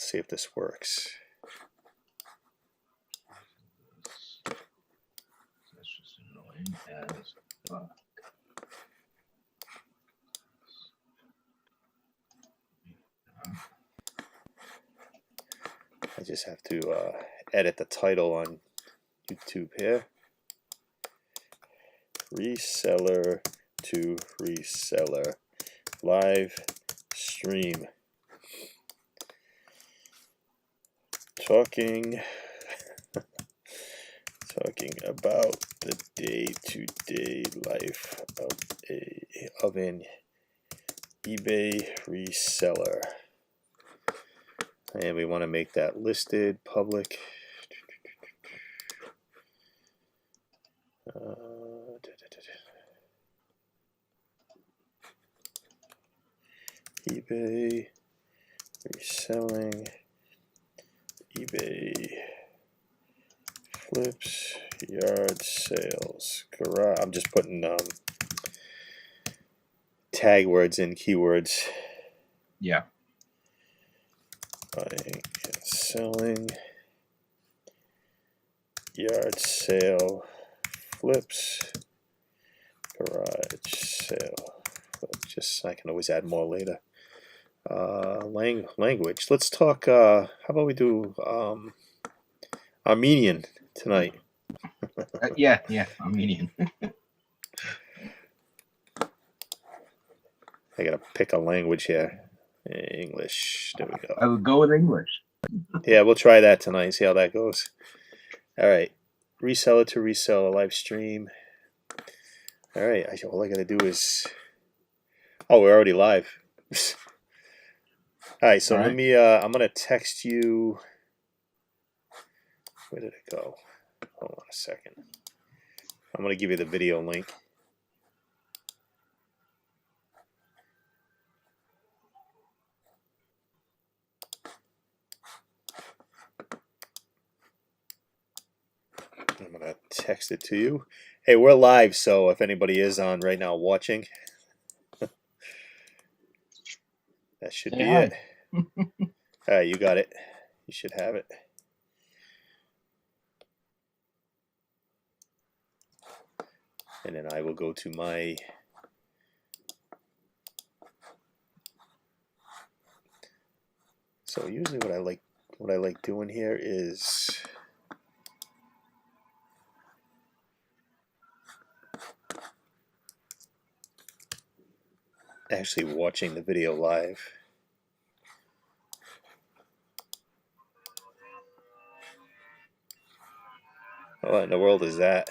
see if this works. That's just annoying as fuck. I just have to edit the title on YouTube here. Reseller to reseller live stream. Talking about the day-to-day life of an eBay reseller. And we want to make that listed, public. eBay reselling, eBay flips, yard sales, garage. I'm just putting tag words in, keywords. Yeah. Buying and selling, yard sale, flips, garage sale. Just I can always add more later. Language. Let's talk. How about we do Armenian tonight? Yeah, Armenian. I gotta pick a language here. English. There we go. I would go with English. Yeah, we'll try that tonight. See how that goes. All right. Reseller to reseller live stream. All right. All I gotta do is. Oh, we're already live. All right. So let me. I'm gonna text you. Where did it go? Hold on a second. I'm gonna give you the video link. I'm going to text it to you. Hey, we're live, so if anybody is on right now watching, that should be it. All right, you got it. You should have it. And then I will go to my... So usually what I like doing here is... actually watching the video live. What in the world is that?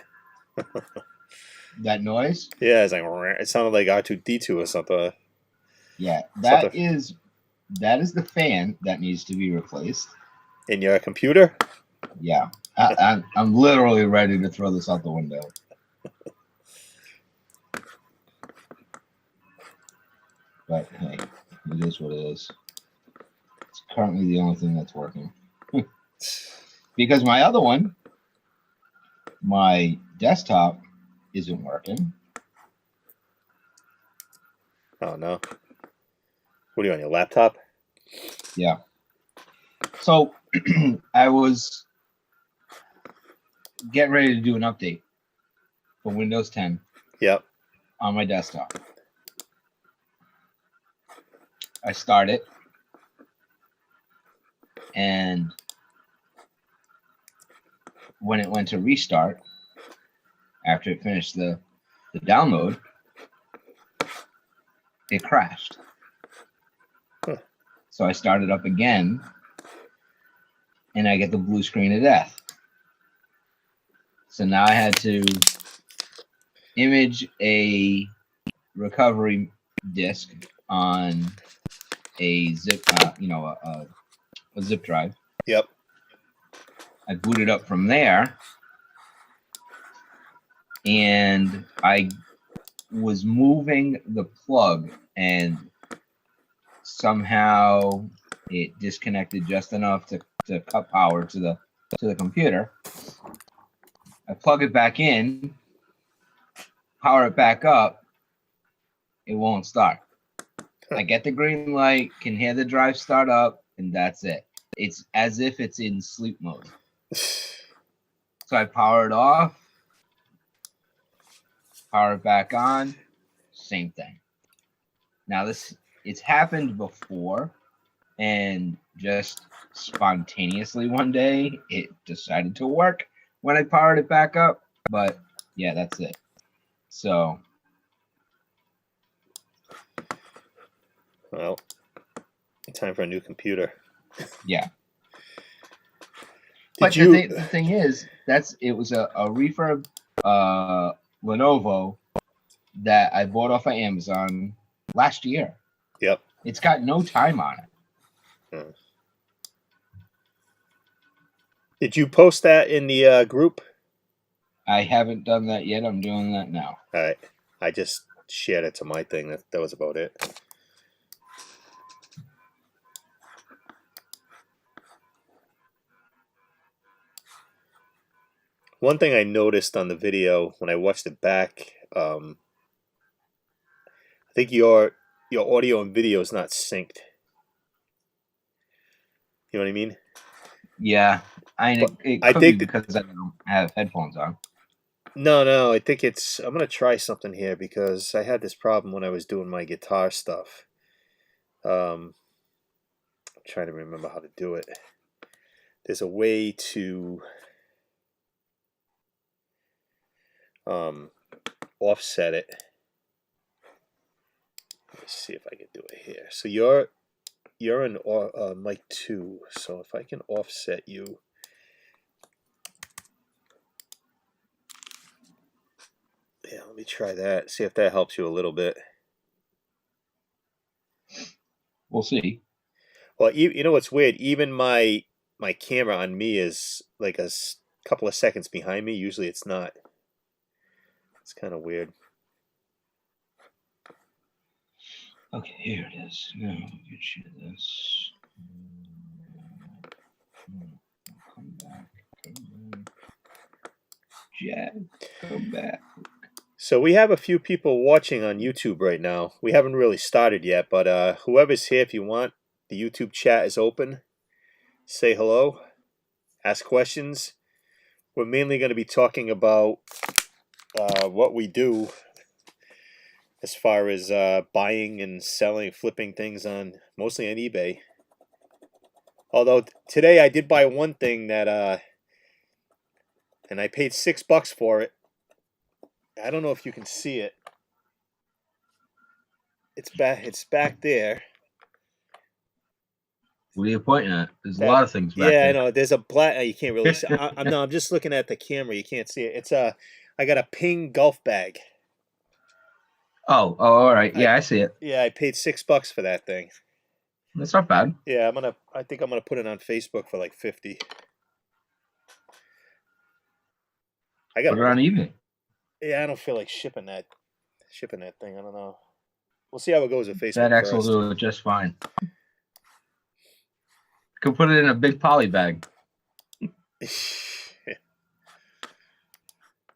That noise? Yeah, it's like it sounded like R2D2 or something. Yeah, that is the fan that needs to be replaced. In your computer? Yeah, I'm literally ready to throw this out the window. But hey, it is what it is. It's currently the only thing that's working. Because my other one, my desktop, isn't working. Oh no. What are you on, your laptop? Yeah. So I was getting ready to do an update for Windows 10. Yep. On my desktop. I started, and when it went to restart, after it finished the download, it crashed. Huh. So I started up again, and I get the blue screen of death. So now I had to image a recovery disk on a zip, a zip drive. Yep. I booted up from there, and I was moving the plug, and somehow it disconnected just enough to cut power to the computer. I plug it back in, power it back up, it won't start. I get the green light, can hear the drive start up, and that's it. it's as if it's in sleep mode. So I power it off, power it back on, same thing. Now it's happened before, and just spontaneously one day it decided to work when I powered it back up. But yeah, that's it. So Well, time for a new computer. yeah. Did But you? the thing is, it was a refurb Lenovo that I bought off of Amazon last year. Yep. It's got no time on it. Hmm. Did you post that in the group? I haven't done that yet. I'm doing that now. All right. I just shared it to my thing. That was about it. One thing I noticed on the video when I watched it back, I think your audio and video is not synced. You know what I mean? Yeah, it I could be think because I don't have headphones on. No, I think it's. I'm gonna try something here because I had this problem when I was doing my guitar stuff. I'm trying to remember how to do it. There's a way to offset it. Let's see if I can do it here. So you're in mic 2. So if I can offset you. Yeah, let me try that. See if that helps you a little bit. We'll see. Well, you know what's weird? Even my camera on me is like a couple of seconds behind me. Usually it's not. It's kind of weird. Okay, here it is. Now get you this. Come back. Jack, come back. So we have a few people watching on YouTube right now. We haven't really started yet, but whoever's here, if you want, the YouTube chat is open. Say hello. Ask questions. We're mainly going to be talking about what we do as far as buying and selling, flipping things on, mostly on eBay. Although today I did buy one thing that, and I paid $6 for it. I don't know if you can see it. It's back. It's back there. What are you pointing at? There's a lot of things back yeah, there. I know. There's a black. You can't really see. I'm just looking at the camera. You can't see it. It's a. I got a Ping golf bag. Oh, all right. Yeah, I see it. Yeah, I paid $6 for that thing. That's not bad. Yeah, I think I'm gonna put it on Facebook for like 50. I got Put it on eBay. Yeah, I don't feel like shipping that thing. I don't know. We'll see how it goes with Facebook That X will first. do it just fine. Could put it in a big poly bag.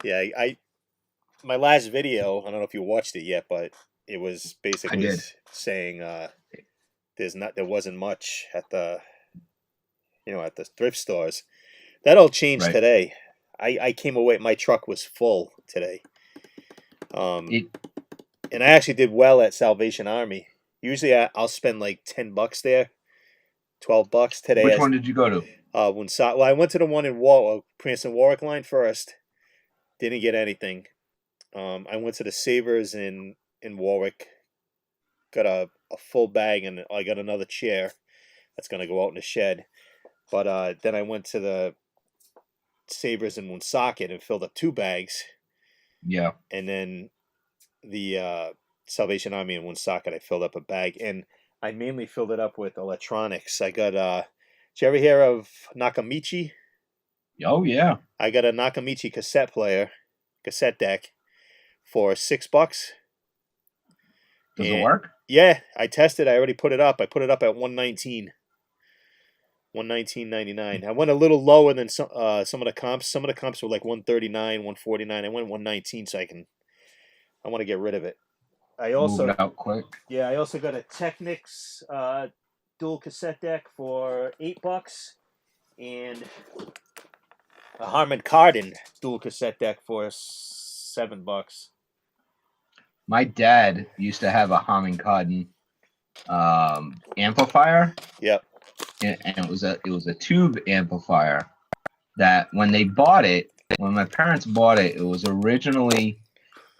Yeah, my last video, I don't know if you watched it yet, but it was basically saying there wasn't much at the at the thrift stores. That all changed today. I came away, my truck was full today. And I actually did well at Salvation Army. Usually I'll spend like $10 there. $12 today. Which one did you go to? Well, I went to the one in Princeton Warwick line first. Didn't get anything. I went to the Savers in Warwick. Got a full bag, and I got another chair that's gonna go out in the shed. But then I went to the Savers in Woonsocket and filled up 2 bags. Yeah. And then the Salvation Army in Woonsocket, I filled up a bag, and I mainly filled it up with electronics. I got did you ever hear of Nakamichi? Oh yeah. I got a Nakamichi cassette deck for $6. Does it work? Yeah, I tested. I already put it up. I put it up at $119. $119.99. I went a little lower than some of the comps. Some of the comps were like $139, $149. I went $119, so I want to get rid of it. I also moved out quick. Yeah, I also got a Technics dual cassette deck for $8, and a Harman Kardon dual cassette deck for $7. My dad used to have a Harman Kardon amplifier, Yep. and it was a tube amplifier that when my parents bought it, it was originally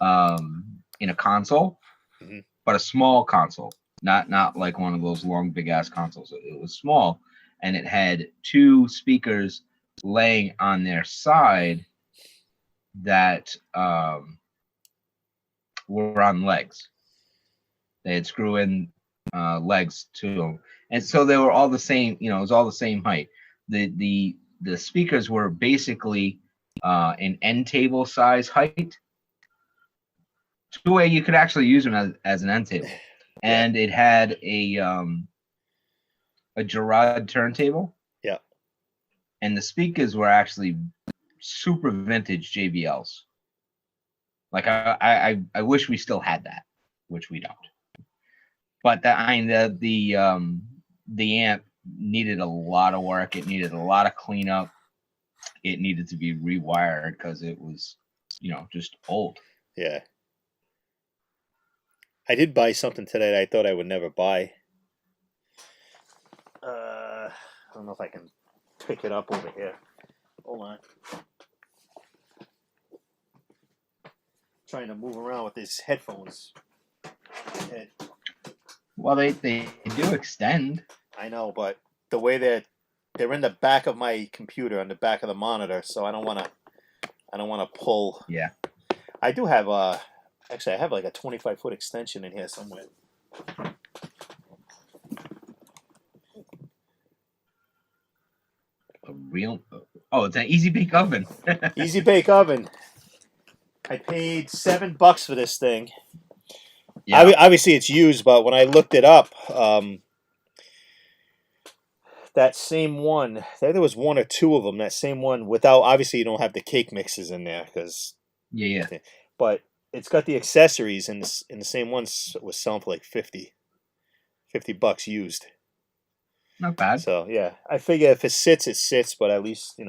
in a console, Mhm. but a small console, not like one of those long big ass consoles. It was small, and it had two speakers laying on their side that were on legs. They had screw-in legs to them, and so they were all the same. You know, it was all the same height. The speakers were basically an end table size height, to where you could actually use them as an end table. And it had a Gerard turntable. Yeah. And the speakers were actually super vintage JBLs. Like I wish we still had that, which we don't. But the amp needed a lot of work. It needed a lot of cleanup. It needed to be rewired because it was, just old. Yeah. I did buy something today that I thought I would never buy. I don't know if I can pick it up over here. Hold on. Trying to move around with these headphones. Well, they do extend. I know, but the way they're in the back of my computer, on the back of the monitor, so I don't want to pull. Yeah. I do have actually I have like a 25-foot extension in here somewhere. It's an easy bake oven. Easy bake oven. I paid $7 for this thing. Yeah. Obviously it's used, but when I looked it up, that same one, there was one or two of them. That same one, without, obviously you don't have the cake mixes in there because yeah. But it's got the accessories, and the same one was selling for like $50 used. Not bad. So yeah, I figure if it sits, it sits. But at least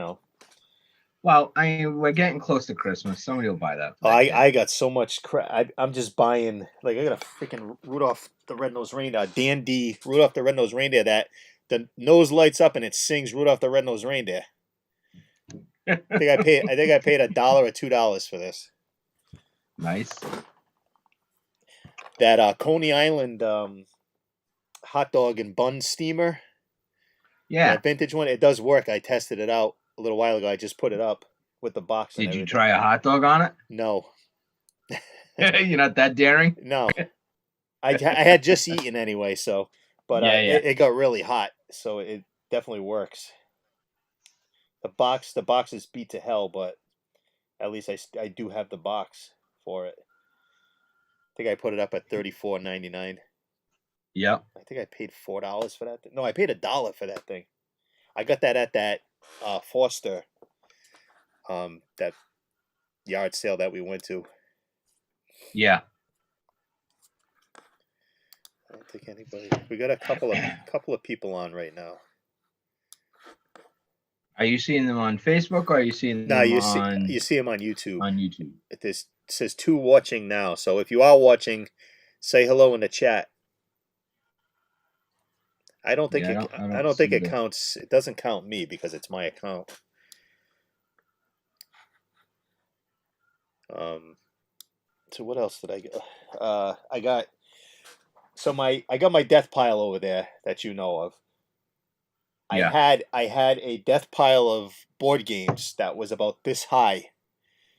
Well, we're getting close to Christmas. Somebody will buy that. Oh, I got so much crap. I'm just buying, like, I got a freaking Rudolph the Red-Nosed Reindeer, Dan D Rudolph the Red-Nosed Reindeer that the nose lights up and it sings Rudolph the Red-Nosed Reindeer. I think I paid $1 or $2 for this. Nice. That Coney Island hot dog and bun steamer. Yeah. That vintage one, it does work. I tested it out a little while ago. I just put it up with the box. Did you try a hot dog on it? No. You're not that daring? No. I had just eaten anyway, so, but it got really hot, so it definitely works. The box is beat to hell, but at least I do have the box for it. I think I put it up at $34.99. Yep. I think I paid $4 for that. No, I paid $1 for that thing. I got that at that Foster, that yard sale that we went to. Yeah. I don't think anybody. We got a couple of people on right now. Are you seeing them on Facebook, or are you seeing them you see them on YouTube. On YouTube. It says 2 watching now. So if you are watching, say hello in the chat. I don't think I don't think it counts. It doesn't count me because it's my account. So what else did I get? I got my death pile over there that you know of. Yeah. I had a death pile of board games that was about this high.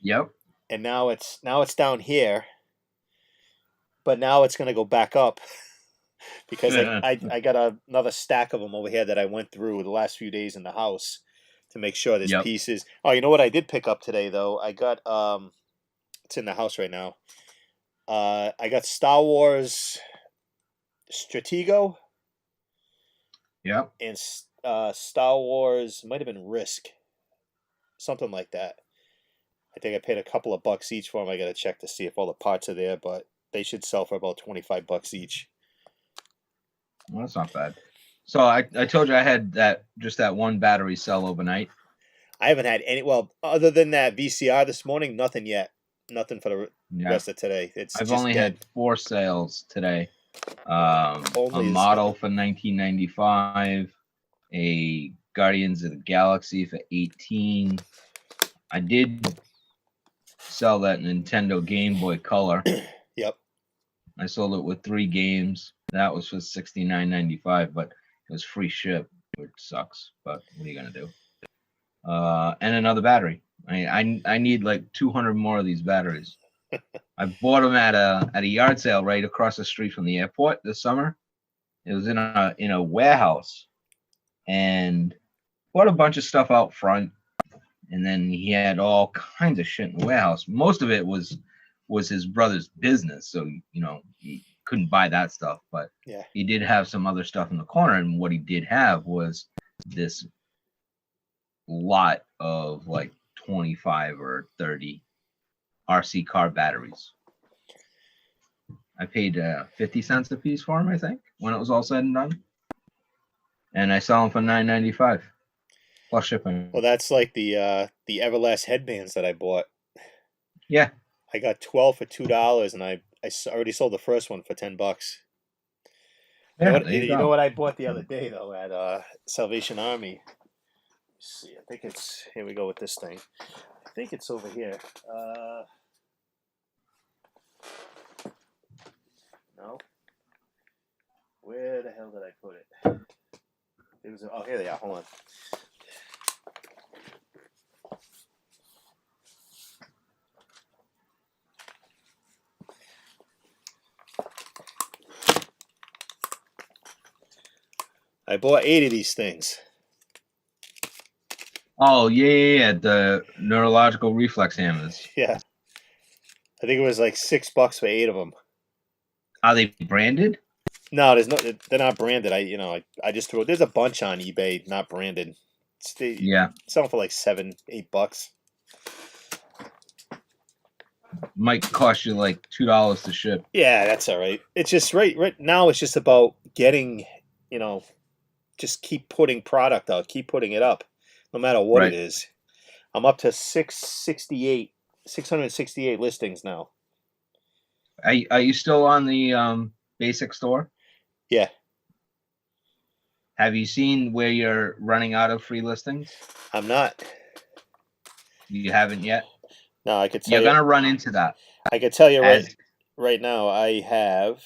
Yep. And now it's down here. But now it's gonna go back up. Because I got another stack of them over here that I went through the last few days in the house to make sure there's pieces. Oh, you know what I did pick up today though? I got it's in the house right now. I got Star Wars Stratego. Yep. And Star Wars might have been Risk, something like that. I think I paid a couple of bucks each for them. I got to check to see if all the parts are there, but they should sell for about $25 each. Well, that's not bad. So I told you I had that one battery cell overnight. I haven't had any. Well, other than that VCR this morning, nothing yet. Nothing for the Yeah. rest of today. It's I've just only dead. had 4 sales today. A Only this model morning. for 1995, a Guardians of the Galaxy for 18. I did sell that Nintendo Game Boy Color. Yep. I sold it with 3 games. That was for $69.95, but it was free ship, which sucks. But what are you gonna do? And another battery. I need like 200 more of these batteries. I bought them at a yard sale right across the street from the airport this summer. It was in a warehouse, and bought a bunch of stuff out front, and then he had all kinds of shit in the warehouse. Most of it was his brother's business, so he couldn't buy that stuff, but Yeah. he did have some other stuff in the corner, and what he did have was this lot of like 25 or 30 RC car batteries. I paid 50 cents a piece for them, I think, when it was all said and done. And I sell them for $9.95 plus shipping. Well, that's like the Everlast headbands that I bought. Yeah. I got 12 for $2, and I already sold the first one for $10. Yeah, You know what I bought the other day though at Salvation Army. Let's see, I think it's here. We go with this thing. I think it's over here. No. Where the hell did I put it? It was. Oh, here they are. Hold on. I bought 8 of these things. Oh yeah, the neurological reflex hammers. Yeah. I think it was like $6 for 8 of them. Are they branded? No, there's no. They're not branded. I just threw. There's a bunch on eBay not branded. Yeah. Selling for like $7, $8. Might cost you like $2 to ship. Yeah, that's all right. It's just right now. It's just about getting, just keep putting product out, keep putting it up, no matter what it is. I'm up to 668 listings now. Are you still on the basic store? Yeah. Have you seen where you're running out of free listings? I'm not. You haven't yet? No, I could tell you're gonna run into that. I could tell you right now. I have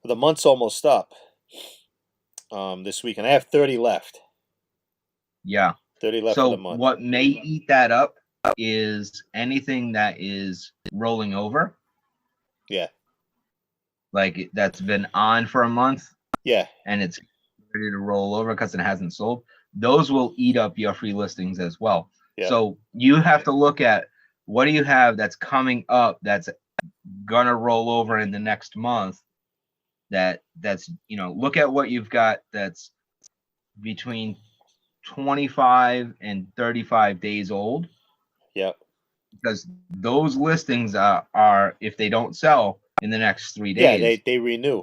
the month's almost up. This week, and I have 30 left. Yeah. 30 left for the month. What may eat that up is anything that is rolling over. Yeah. Like that's been on for a month. Yeah. And it's ready to roll over because it hasn't sold. Those will eat up your free listings as well. Yeah. So you have to look at what do you have that's coming up that's gonna roll over in the next month. That's look at what you've got that's between 25 and 35 days old. Yeah. Because those listings are if they don't sell in the next 3 days. Yeah, they renew.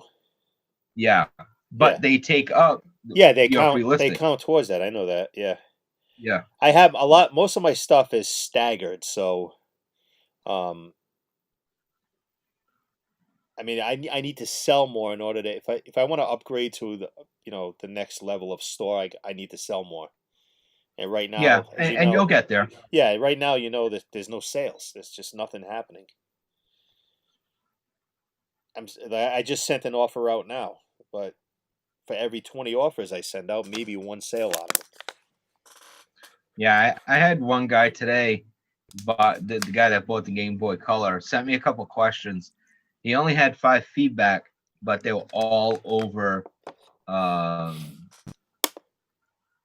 Yeah. But they take up they count towards that. I know that. Yeah. Yeah. I have most of my stuff is staggered, so I mean, I need to sell more in order to if I want to upgrade to the next level of store, I need to sell more. And right now, and you'll get there. Yeah, right now that there's no sales. There's just nothing happening. I just sent an offer out now, but for every 20 offers I send out, maybe one sale out of it. Yeah, I had one guy today, but the guy that bought the Game Boy Color sent me a couple questions. He only had 5 feedback, but they were all over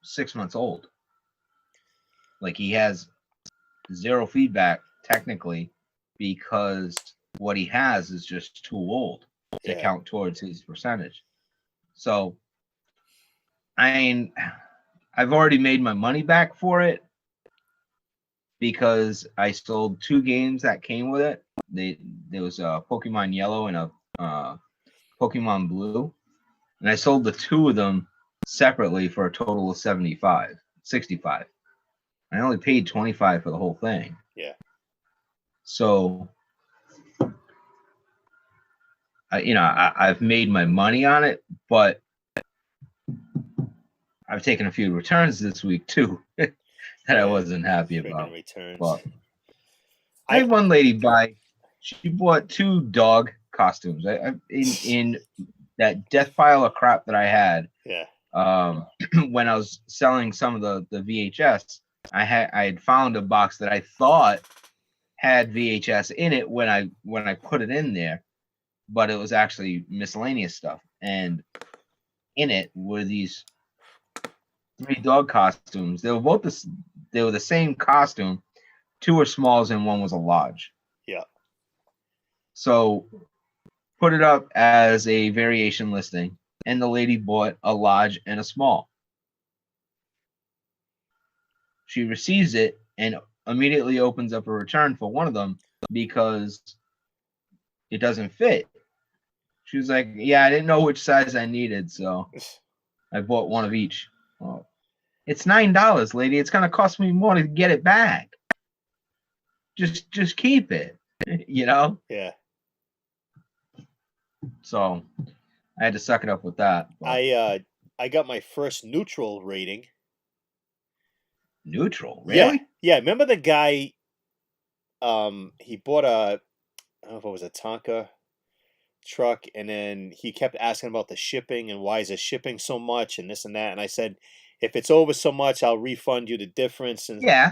6 months old. Like he has 0 feedback technically because what he has is just too old to count towards his percentage. So, I mean, I've already made my money back for it because I sold 2 games that came with it. There was a Pokemon Yellow and a Pokemon Blue. and I sold the 2 of them separately for a total of 65. I only paid 25 for the whole thing. Yeah. So, I've made my money on it, but I've taken a few returns this week too that I wasn't happy about. Returns. But I had one lady buy. She bought 2 dog costumes. In that death pile of crap that I had. Yeah. When I was selling some of the VHS, I had found a box that I thought had VHS in it when I put it in there, but it was actually miscellaneous stuff. And in it were these 3 dog costumes. They were the same costume. 2 were smalls and 1 was a large. Yeah. So put it up as a variation listing, and the lady bought a large and a small. She receives it and immediately opens up a return for one of them because it doesn't fit. She was like, yeah, I didn't know which size I needed, so I bought one of each. Well, it's $9, lady. It's going to cost me more to get it back. Just keep it, Yeah. So I had to suck it up with that. But I got my first neutral rating. Neutral? Really? Yeah. Remember the guy? He bought I don't know if it was a Tonka truck, and then he kept asking about the shipping and why is it shipping so much and this and that. And I said, if it's over so much, I'll refund you the difference. And yeah.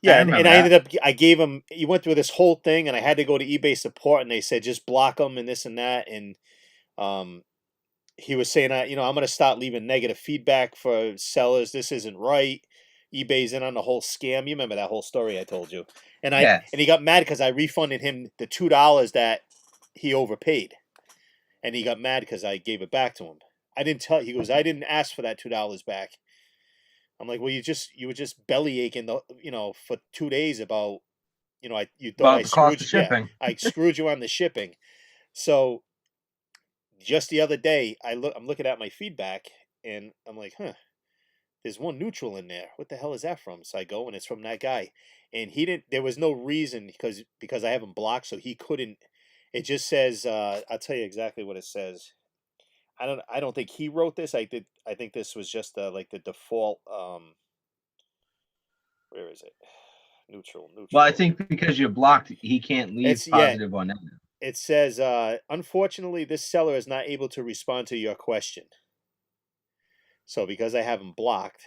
And I ended up, I gave him, he went through this whole thing, and I had to go to eBay support, and they said just block him and this and that. And he was saying, I'm going to start leaving negative feedback for sellers. This isn't right. eBay's in on the whole scam. You remember that whole story I told you? And and he got mad because I refunded him the $2 that he overpaid, and he got mad because I gave it back to him. He goes, I didn't ask for that $2 back. I'm like, well, you were just belly aching for 2 days about, you thought I screwed you. Yeah, I screwed you on the shipping. So just the other day, I'm looking at my feedback, and I'm like, there's one neutral in there. What the hell is that from? So I go, and it's from that guy, and there was no reason because I have him blocked, so he couldn't. It just says, I'll tell you exactly what it says. I don't think he wrote this. I think this was just like the default. Where is it? Neutral. Well, I think because you're blocked, he can't leave positive or negative. It says, unfortunately, this seller is not able to respond to your question. So because I have him blocked,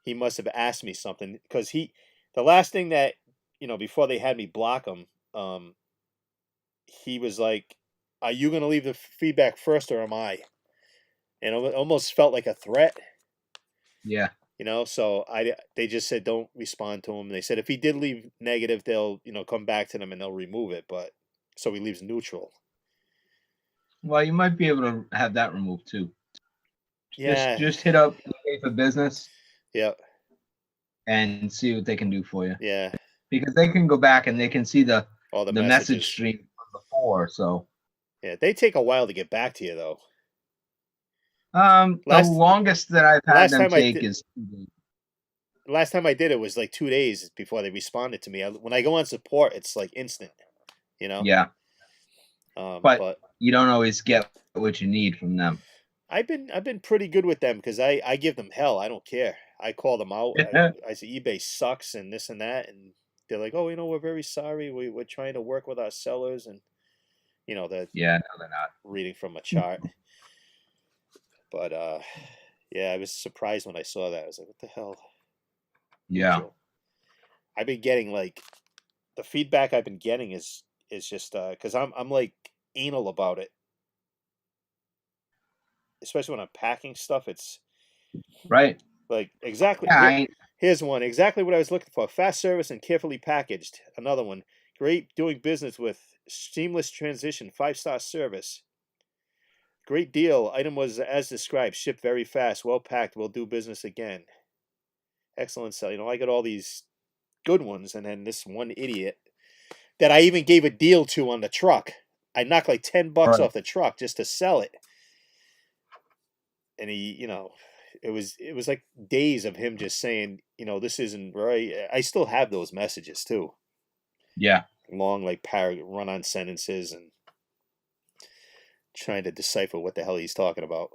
he must have asked me something, because the last thing that, before they had me block him, he was like, are you going to leave the feedback first or am I? And it almost felt like a threat. Yeah. So they just said don't respond to him. They said if he did leave negative, they'll come back to them and they'll remove it. But so he leaves neutral. Well, you might be able to have that removed too. Yeah. Just hit up eBay for Business. Yeah. And see what they can do for you. Yeah. Because they can go back and they can see the message stream from before. So. Yeah, they take a while to get back to you though. The longest that I've had them take is 2 days. Last time I did it was like 2 days before they responded to me. When I go on support, it's like instant, Yeah. But you don't always get what you need from them. I've been pretty good with them because I give them hell. I don't care. I call them out. I say eBay sucks and this and that, and they're like, oh, we're very sorry. We're trying to work with our sellers, and no, they're not reading from a chart. But yeah, I was surprised when I saw that. I was like, what the hell? Yeah. I've been getting the feedback I've been getting is just because I'm like anal about it, especially when I'm packing stuff. It's right. Like exactly. Here's one. Exactly what I was looking for. Fast service and carefully packaged. Another one. Great doing business with. Seamless transition. 5-star service. Great deal. Item was as described. Shipped very fast. Well packed. We'll do business again. Excellent sell. I got all these good ones, and then this one idiot that I even gave a deal to on the truck. I knocked like $10 off the truck just to sell it. and he, it was like days of him just saying, this isn't right. I still have those messages too, Yeah. long like run-on sentences and trying to decipher what the hell he's talking about.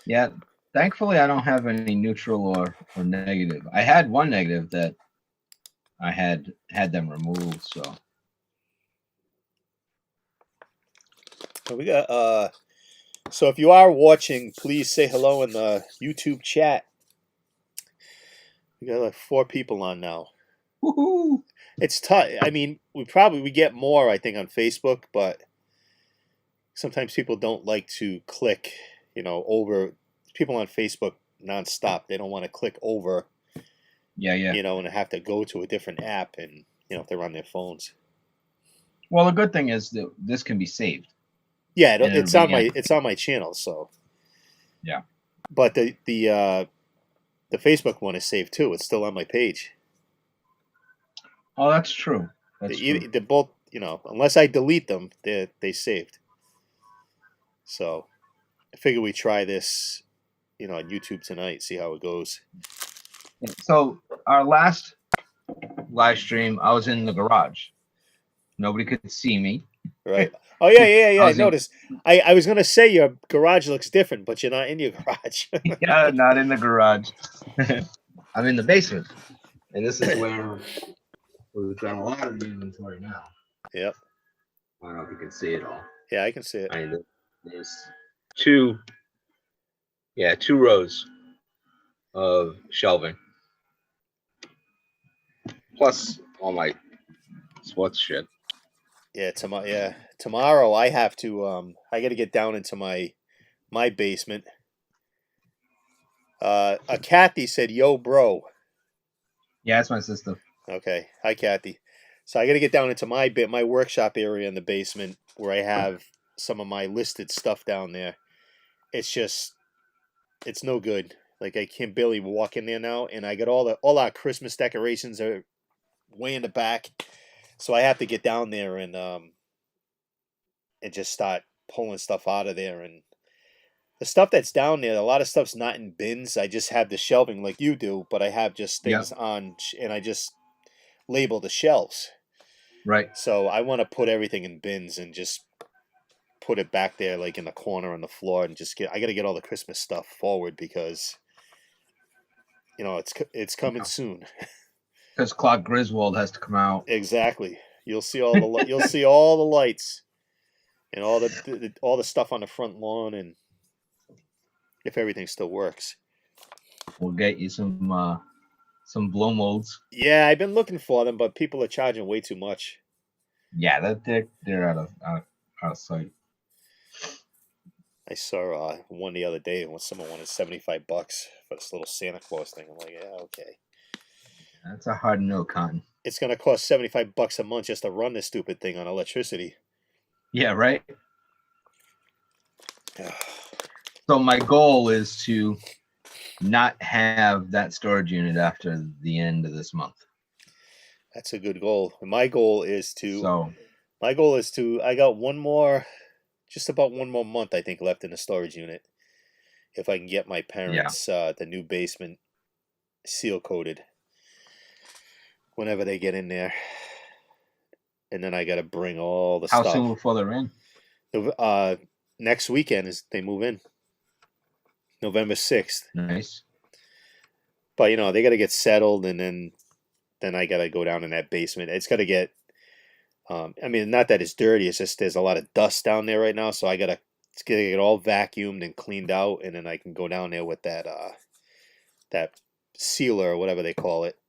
Yeah. Thankfully, I don't have any neutral or negative. I had one negative that I had them removed. So We got so if you are watching, please say hello in the YouTube chat. We got like 4 people on now. woohoo! It's tough. I mean, we get more, I think, on Facebook, but sometimes people don't like to click, over. People on Facebook nonstop. They don't want to click over, Yeah, yeah. and have to go to a different app, and if they're on their phones. Well, the good thing is that this can be saved. Yeah, And it's it'll on be it's on my channel. So Yeah. but the Facebook one is saved too. It's still on my page. Oh, that's true. That's true. They're both, unless I delete them, they saved. So I figure we try this, on YouTube tonight, see how it goes. So our last live stream, I was in the garage. Nobody could see me. Right. Oh yeah. I I noticed. I was gonna say your garage looks different, but you're not in your garage. Yeah, not in the garage. I'm in the basement, and this is where we've got a lot of the inventory now. Yep. I don't know if you can see it all. Yeah, I can see it. I mean, there's two rows of shelving, plus all my sports shit. Yeah, tomorrow I have to. I got to get down into my basement. A Kathy said, "Yo, bro." Yeah, that's my sister. Okay, hi Kathy. So I got to get down into my workshop area in the basement where I have some of my listed stuff down there. It's no good. Like I can't barely walk in there now, and I got all our Christmas decorations are way in the back, so I have to get down there and just start pulling stuff out of there. And the stuff that's down there, a lot of stuff's not in bins. I just have the shelving like you do, but I have just things on, and I just label the shelves. Right. So I want to put everything in bins and just put it back there, like in the corner on the floor, and I got to get all the Christmas stuff forward because, it's coming soon. Because Clark Griswold has to come out. Exactly. You'll see all the lights and all the stuff on the front lawn, and if everything still works. We'll get you some blow molds. Yeah, I've been looking for them, but people are charging way too much. Yeah, they're out of sight. I saw one the other day when someone wanted $75 for this little Santa Claus thing. I'm like, yeah, okay. That's a hard no, Cotton. It's gonna cost $75 a month just to run this stupid thing on electricity. Yeah, right. So my goal is to not have that storage unit after the end of this month. That's a good goal. My goal is to. I got just about one more month, I think, left in the storage unit. If I can get my parents the new basement seal coated whenever they get in there, and then I got to bring all the stuff. How soon before they're in? Next weekend they move in. November 6th. Nice. But they got to get settled, and then I got to go down in that basement. It's got to get. I mean, not that it's dirty. It's just there's a lot of dust down there right now, so it's gonna get all vacuumed and cleaned out, and then I can go down there with that sealer or whatever they call it,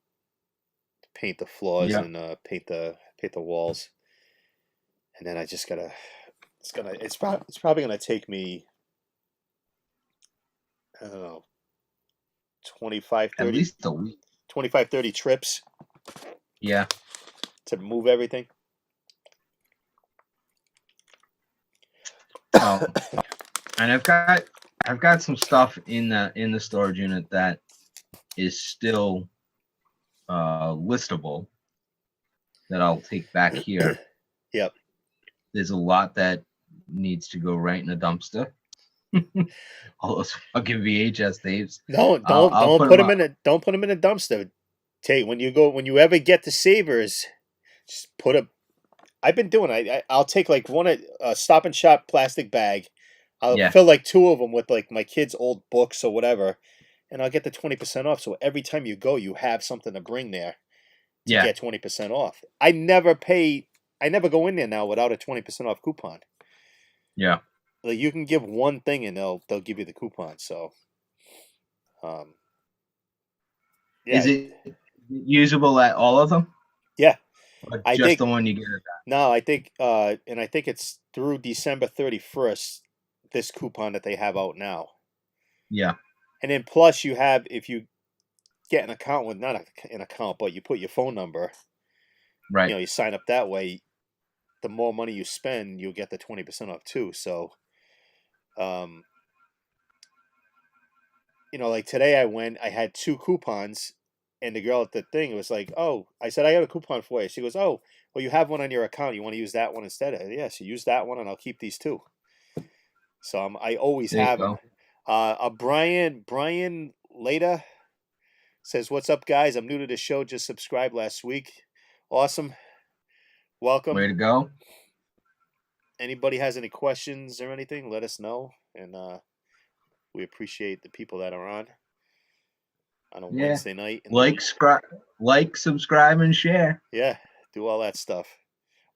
paint the floors and paint the walls, and then I just gotta. It's probably gonna take me, I don't know, 25, 30, at least a week. 25, 30 trips. Yeah. To move everything. Oh, and I've got some stuff in the storage unit that is still listable that I'll take back here. Yep. There's a lot that needs to go right in the dumpster. All those fucking VHS tapes. No, I'll don't put put them them up. in a don't put them in a dumpster. Take when you ever get to Savers, just put a. I've been doing. I'll take like a Stop and Shop plastic bag. I'll Yeah, fill like two of them with like my kids' old books or whatever, and I'll get the 20% off. So every time you go, you have something to bring there to yeah, get 20% off. I never pay. I never go in there now without a 20% off coupon. yeah. Like you can give one thing and they'll give you the coupon. So, um, Is yeah, it usable at all of them, yeah. or I just think the one you get at that? no, and I think it's through December 31st. This coupon that they have out now, Yeah, and then plus you have if you get an account with not an account, but you put your phone number. right. You sign up that way. The more money you spend, you'll get the 20% off too. So, um, like today I went, I had two coupons, and the girl at the thing was like, "Oh," I said, "I got a coupon for you." She goes, "Oh, well, you have one on your account. You want to use that one instead?" Yeah, so use that one, and I'll keep these two. So I always There you have them. go. Brian later says, "What's up, guys? I'm new to the show. Just subscribed last week. Awesome. Welcome. Way to go. Anybody has any questions or anything, let us know, and we appreciate the people that are on a Yeah. Wednesday night in the Like, week. subscribe, and share. Yeah, do all that stuff.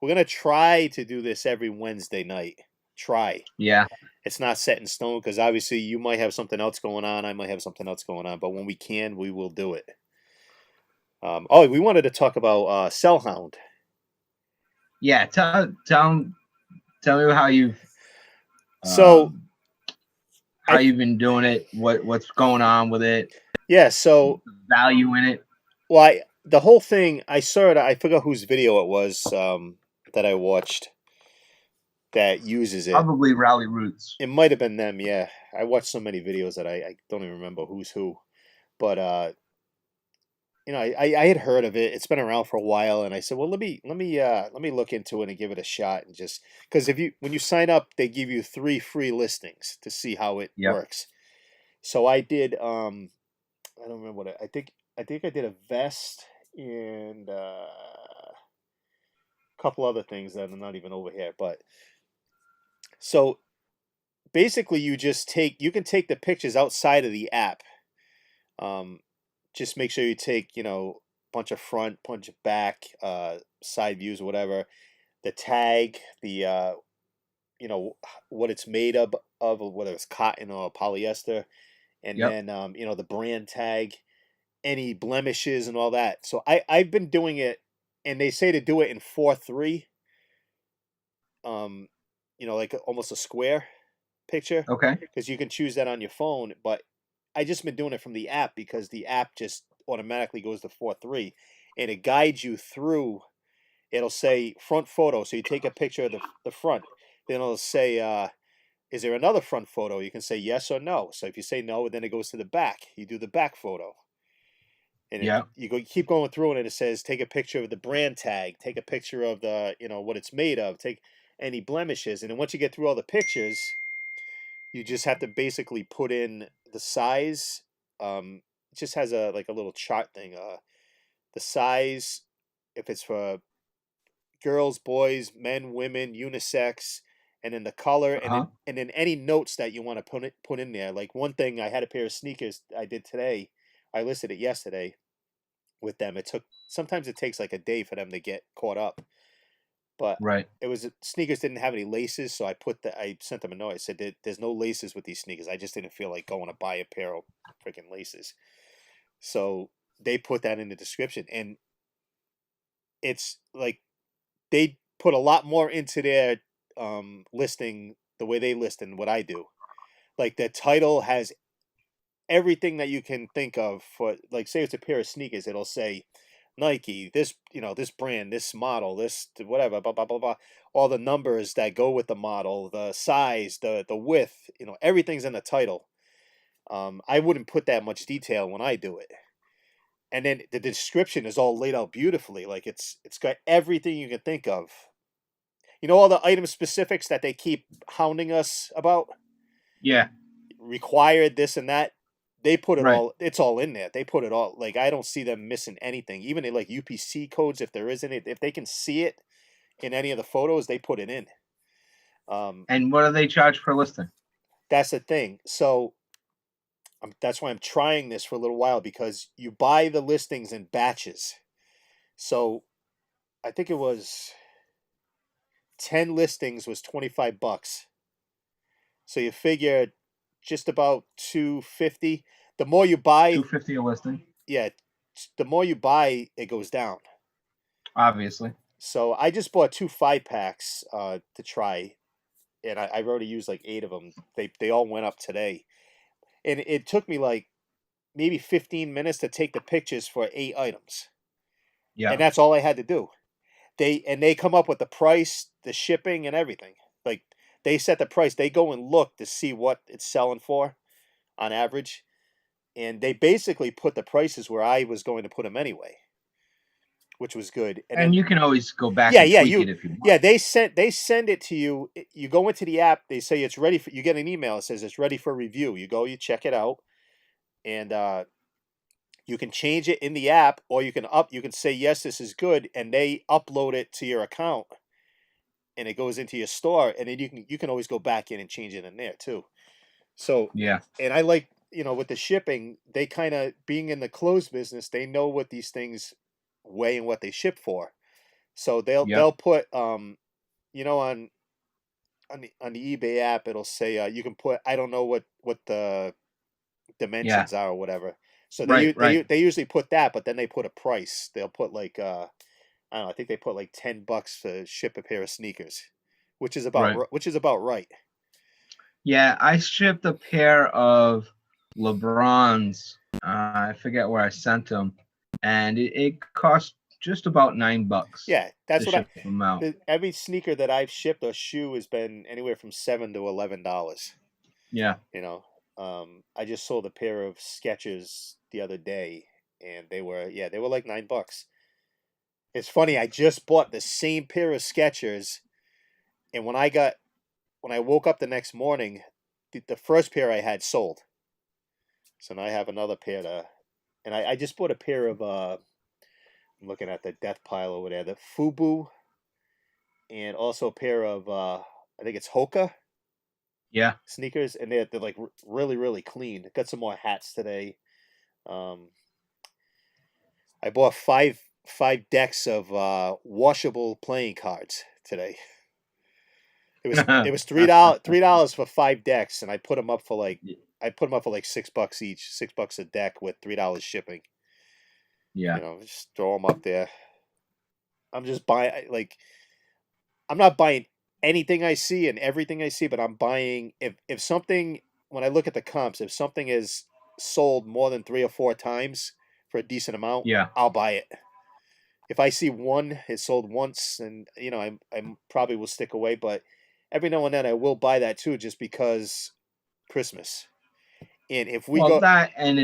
We're gonna try to do this every Wednesday night. Try. Yeah, It's not set in stone because obviously you might have something else going on. I might have something else going on. But when we can, we will do it. We wanted to talk about Cellhound. yeah. Tell me So um, how I you've been doing it. What's going on with it? yeah. So Value in it. the whole thing. I saw it. I forgot whose video it was that I watched that uses it. Probably Rally Roots. It might have been them. Yeah, I watched so many videos that I don't even remember who's who. But I had heard of it. It's been around for a while, and I said, well, let me look into it and give it a shot, and just because if you when you sign up, they give you 3 free listings to see how it Yep. works. So I did. I don't remember what I think I did a vest and a couple other things that are not even over here. But so basically, you can take the pictures outside of the app. Um, just make sure you take bunch of front, bunch of back, side views or whatever. The tag, the what it's made of whether it's cotton or polyester, and Yep. then the brand tag, any blemishes and all that. So I've been doing it, and they say to do it in 4:3, um, like almost a square picture, Okay. because you can choose that on your phone. But I just been doing it from the app because the app just automatically goes to 4:3, and it guides you through. It'll say front photo, so you take a picture of the front. Then it'll say, is there another front photo? You can say yes or no. So if you say no, then it goes to the back. You do the back photo, and Yep. you keep going through it, and it says take a picture of the brand tag, take a picture of the what it's made of, take any blemishes, and then once you get through all the pictures, you just have to basically put in the size. It just has a like a little chart thing. The size, if it's for girls, boys, men, women, unisex, and then the color, Uh huh. and then any notes that you want to put in there. Like one thing, I had a pair of sneakers I did today. I listed it yesterday with them. It took sometimes it takes like a day for them to get caught up, but Right. it was sneakers didn't have any laces, so I sent them a note. I said there's no laces with these sneakers. I just didn't feel like going to buy a pair of freaking laces. So they put that in the description, and it's like they put a lot more into their listing the way they list than what I do. Like the title has everything that you can think of for, like, say it's a pair of sneakers, it'll say Nike, this this brand, this model, this whatever, blah blah blah blah. All the numbers that go with the model, the size, the width, everything's in the title. I wouldn't put that much detail when I do it. And then the description is all laid out beautifully. Like it's got everything you can think of. You know all the item specifics that they keep hounding us about? Yeah. Required this and that. They put it Right. all. It's all in there. They put it all. Like I don't see them missing anything. Even in like UPC codes, if there isn't it, if they can see it in any of the photos, they put it in. And what do they charge per listing? That's the thing. So that's why I'm trying this for a little while because you buy the listings in batches. So I think it was 10 listings was $25. So you figure just about 250. The more you buy, 250 a listing, yeah, the more you buy, it goes down. obviously. So I just bought 2 5 packs to try, and I've already used like 8 of them. They all went up today, and it took me like maybe 15 minutes to take the pictures for 8 items, and Yeah. that's all I had to do. They come up with the price, the shipping, and everything. Like they set the price. They go and look to see what it's selling for on average, and they basically put the prices where I was going to put them anyway, which was good. And And then you can always go back yeah, and tweak it if you want. yeah, they send it to you. You go into the app, they say it's ready for you get an email that says it's ready for review. You go, you check it out, and you can change it in the app, or you can say yes, this is good, and they upload it to your account, and it goes into your store, and then you can always go back in and change it in there too. So, Yeah. and I like with the shipping, they kind of being in the clothes business, they know what these things weigh and what they ship for. So Yep. they'll put on the eBay app, it'll say you can put I don't know what the Yeah. dimensions are or whatever. So Right. Right. they usually put that, but then they put a price. They'll put like I don't know. I think they put like $10 to ship a pair of sneakers, Right. which is about right. Yeah. I shipped a pair of LeBrons. I forget where I sent them, and it cost just about $9 Yeah, to that's what I. ship them out. Every sneaker that I've shipped or shoe has been anywhere from $7 to $11. Yeah. You know, I just sold a pair of Skechers the other day, and they were like $9. It's funny. I just bought the same pair of Skechers, and when I woke up the next morning, the first pair I had sold. So now I have another pair and I just bought a pair of I'm looking at the death pile over there, the Fubu, and also a pair of I think it's Hoka Yeah. sneakers, and they're like really clean. Got some more hats today. Um, I bought five decks of washable playing cards today. It was $3 for 5 decks, and I put them up for like $6 each, $6 a deck with $3 shipping. Yeah. Just throw them up there. I'm just buying like I'm not buying anything I see and everything I see, but I'm buying if something when I look at the comps, if something is sold more than 3 or 4 times for a decent amount, Yeah. I'll buy it. If I see one is sold once, and I probably will stick away, but every now and then I will buy that too, just because Christmas. And if we Well, go, that and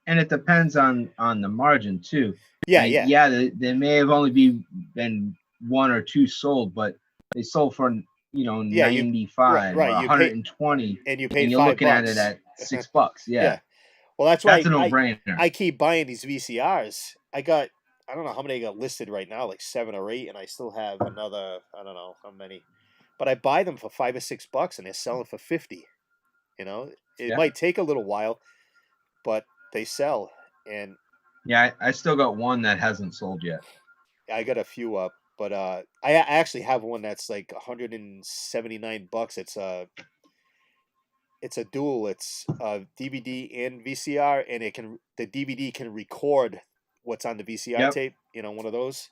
it depends on the margin too. yeah, Like, yeah, yeah, there may have only been one or two sold, but they sold for yeah, 95 or right, you pay 120, and you and paid you're five looking at it bucks. at $6. Yeah, Yeah, well, that's that's why a no-brainer. I keep buying these VCRs. I don't know how many I got listed right now, like 7 or 8, and I still have another I don't know how many, but I buy them for $5 or $6, and they're selling for 50. You know, it Yeah, might take a little while, but they sell, and yeah. I still got one that hasn't sold yet. I got a few up. But I actually have one that's like $179. It's a dual. It's DVD and VCR, and the DVD can record what's on the VCR Yep. tape. One of those.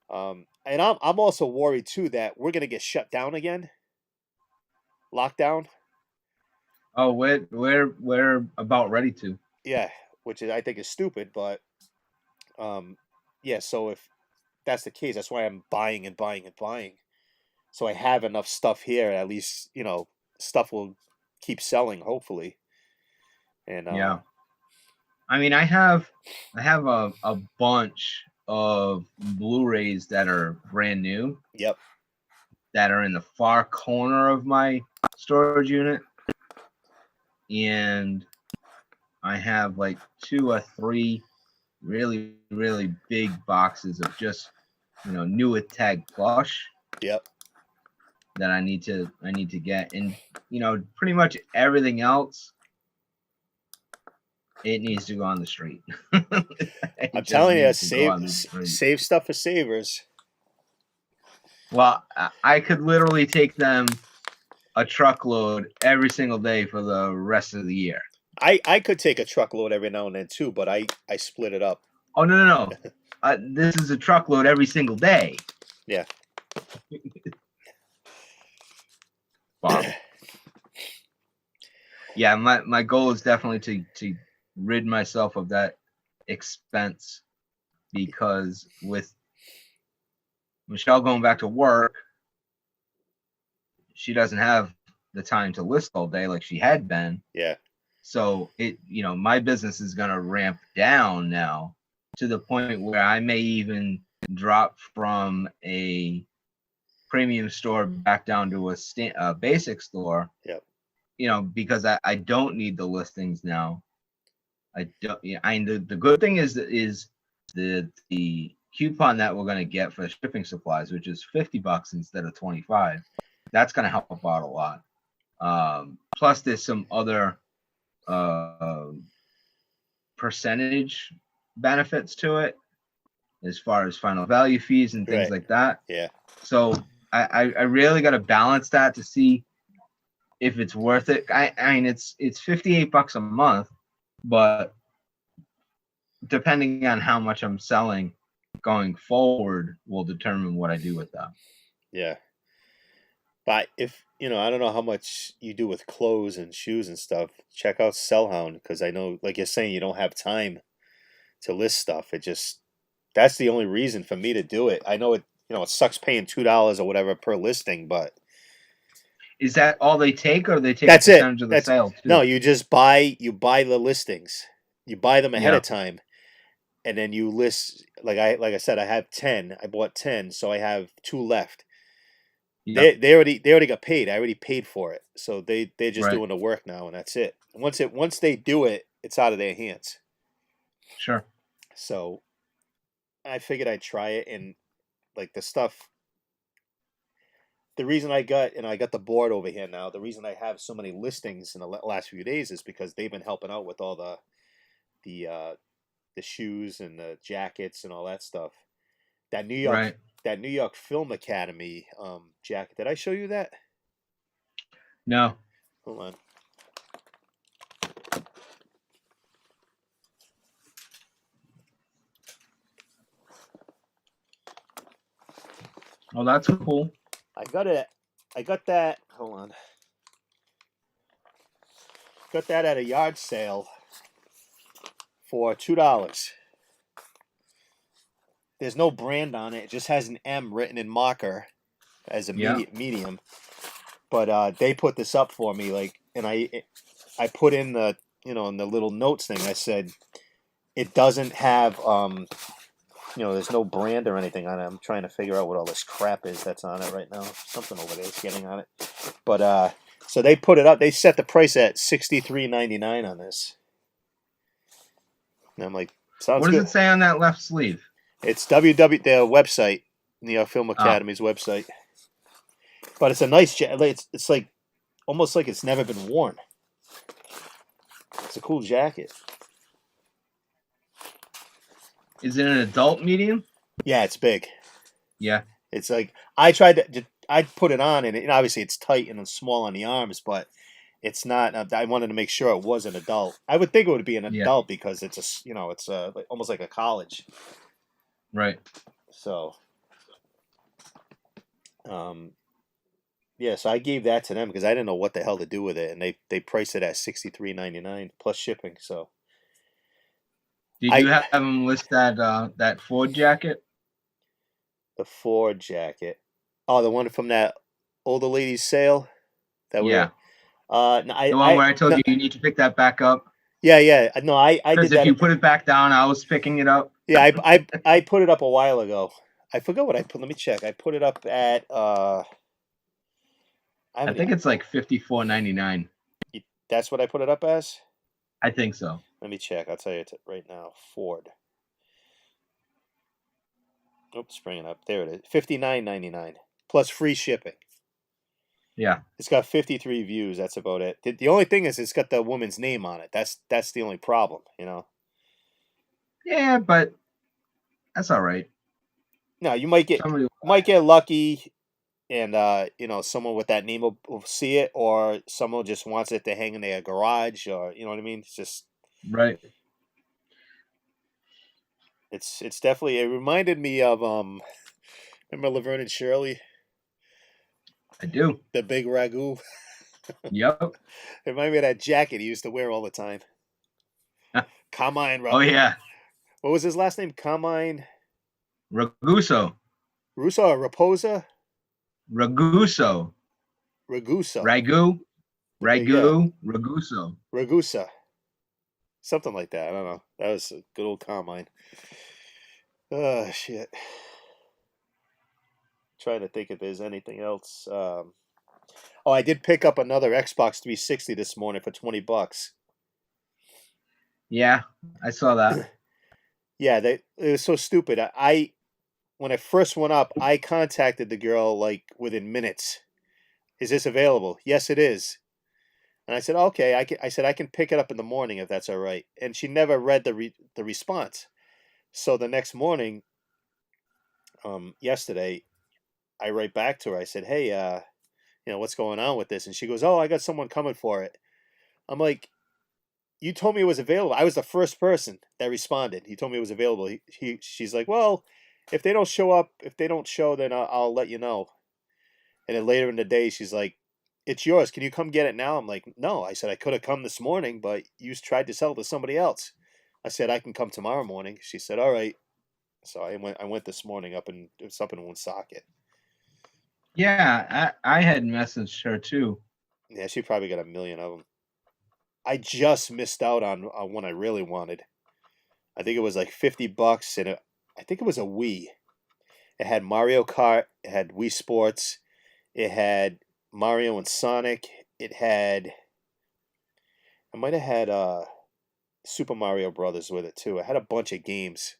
And I'm also worried too that we're gonna get shut down again, lockdown. Oh, we're about ready to. Yeah, which I think is stupid, but yeah. So if that's the case, that's why I'm buying and buying and buying. So I have enough stuff here. At least stuff will keep selling, hopefully. And Yeah. I mean, I have a bunch of Blu-rays that are brand new, yep, that are in the far corner of my storage unit, and I have like 2 or 3 really, really big boxes of just, new with tag plush. Yep. That I need to get, and pretty much everything else, it needs to go on the street. I'm telling you, save stuff for savers. Well, I could literally take them a truckload every single day for the rest of the year. I could take a truckload every now and then too, but I split it up. Oh no. This is a truckload every single day. Yeah. Wow. Yeah, my goal is definitely to rid myself of that expense, because with Michelle going back to work, she doesn't have the time to list all day like she had been. Yeah. So my business is going to ramp down now to the point where I may even drop from a premium store back down to a basic store. Yep. Because I don't need the listings now. I don't. The good thing is the coupon that we're going to get for shipping supplies, which is $50 instead of $25. That's going to help out a lot. Plus, there's some other percentage benefits to it, as far as final value fees and things like that. Yeah. So I really got to balance that to see if it's worth it. I mean, it's $58 a month, but depending on how much I'm selling going forward will determine what I do with that. Yeah. But if, I don't know how much you do with clothes and shoes and stuff, check out Sellhound, because I know, like you're saying, you don't have time to list stuff. That's the only reason for me to do it. I know it sucks paying $2 or whatever per listing, but is that all they take, or they take that's a percentage of the sale too? No, you just buy the listings. You buy them ahead of time, and then you list, like I said, I have 10. I bought 10, so I have 2 left. Yep. They already got paid. I already paid for it. So they're just doing the work now, and that's it. Once they do it, it's out of their hands. Sure. So I figured I'd try it, and like the stuff, the reason I got the board over here now, the reason I have so many listings in the last few days is because they've been helping out with all the shoes and the jackets and all that stuff. That New York Film Academy jacket. Did I show you that? No. Hold on. Oh, that's cool. I got that. Hold on. Got that at a yard sale for $2. There's no brand on it. It just has an M written in marker as a medium. But they put this up for me, and I put in the in the little notes thing. I said it doesn't have there's no brand or anything on it. I'm trying to figure out what all this crap is that's on it right now. Something over there is getting on it. But so they put it up. They set the price at $63.99 on this. And I'm like, sounds good. What does it say on that left sleeve? It's their website, New York Film Academy's website. But it's a nice jacket. It's like almost like it's never been worn. It's a cool jacket. Is it an adult medium? Yeah, it's big. Yeah. It's like I put it on, and obviously it's tight and it's small on the arms, but it's not. I wanted to make sure it was an adult. I would think it would be an adult because it's almost like a college. Right. So, so I gave that to them because I didn't know what the hell to do with it, and they priced it at $63.99 plus shipping. So, did you have them list that Ford jacket? The Ford jacket. Oh, the one from that older lady's sale. The one where I told you need to pick that back up. Yeah. No, I did that. Because if you put it back down, I was picking it up. Yeah, I put it up a while ago. I forgot what I put. Let me check. I put it up at I I think it's like $54.99. That's what I put it up as. I think so. Let me check. I'll tell you right now. Ford. Oops, bringing up. There it is. $59.99 plus free shipping. Yeah. It's got 53 views. That's about it. The only thing is, it's got the woman's name on it. That's the only problem, you know. Yeah, but that's all right. No, you might get lucky, and you know, someone with that name will see it, or someone just wants it to hang in their garage, or you know what I mean. It's just right. it's definitely. It reminded me of remember Laverne and Shirley, I do. the big ragu. Yep. It reminded me of that jacket he used to wear all the time. Carmine. Oh yeah. What was his last name? Carmine Raguso. Russo or Raposa? Raguso. Raguso. Ragu. Yeah. Raguso. Ragusa. Something like that. I don't know. That was a good old Carmine. Oh, shit. Trying to think if there's anything else. Oh, I did pick up another Xbox 360 this morning for $20. Yeah, I saw that. Yeah, it was so stupid. When I first went up, I contacted the girl like within minutes. Is this available? Yes, it is. And I said, okay. I said I can pick it up in the morning if that's all right. And she never read the response. So the next morning, yesterday, I write back to her. I said, hey, you know, what's going on with this? And she goes, oh, I got someone coming for it. I'm like, you told me it was available. I was the first person that responded. He told me it was available. She's like, well, if they don't show, then I'll let you know. And then later in the day, she's like, it's yours. Can you come get it now? I'm like, no. I said, I could have come this morning, but you tried to sell it to somebody else. I said, I can come tomorrow morning. She said, all right. So I went this morning it's up in Woonsocket. Yeah, I had messaged her too. Yeah, she probably got a million of them. I just missed out on one I really wanted. I think it was like $50, and I think it was a Wii. It had Mario Kart. It had Wii Sports. It had Mario and Sonic. I might have had Super Mario Brothers with it too. It had a bunch of games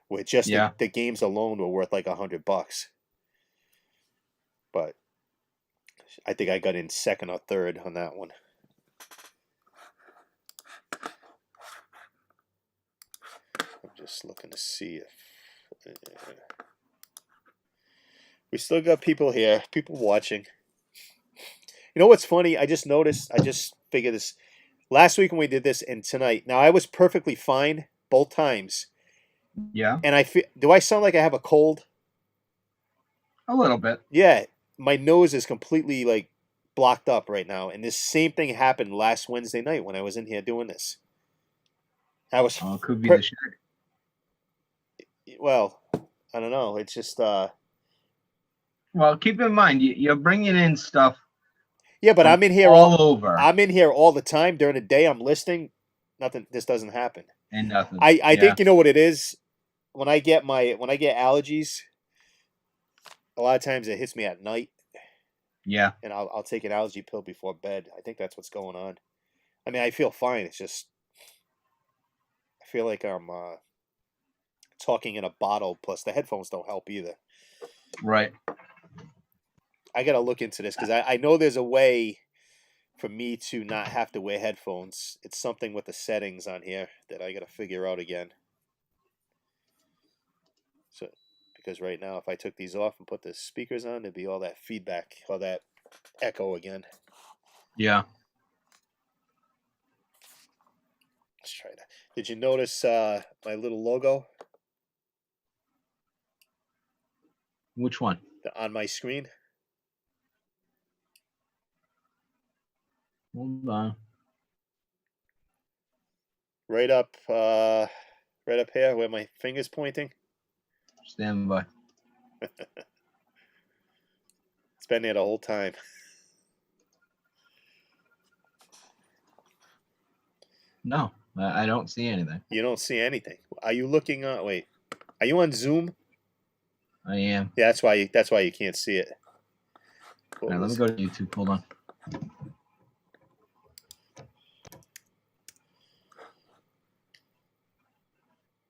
where just the games alone were worth like $100. But I think I got in second or third on that one. I'm just looking to see if we still got people here, people watching. You know what's funny? I just figured this last week when we did this and tonight. Now I was perfectly fine both times. Yeah. And do I sound like I have a cold? A little bit. Yeah, my nose is completely like blocked up right now, and this same thing happened last Wednesday night when I was in here doing this. I was it could be the shirt. Well, I don't know. It's just well, keep in mind you're bringing in stuff. Yeah, but I'm in here all over. I'm in here all the time during the day. I'm listening. Nothing. This doesn't happen. And nothing. I think you know what it is. When I get allergies, a lot of times it hits me at night. Yeah. And I'll take an allergy pill before bed. I think that's what's going on. I mean, I feel fine. It's just I feel like I'm talking in a bottle. Plus, the headphones don't help either. Right. I got to look into this because I know there's a way for me to not have to wear headphones. It's something with the settings on here that I got to figure out again. So, because right now, if I took these off and put the speakers on, there'd be all that feedback, all that echo again. Yeah. Let's try that. Did you notice my little logo? Which one? On my screen? Hold on. Right up here where my finger's pointing. Stand by. It's been there the whole time. No, I don't see anything. You don't see anything. Are you looking on? Wait, are you on Zoom? I am. Yeah, that's why you can't see it. All right, let me go to YouTube. Hold on.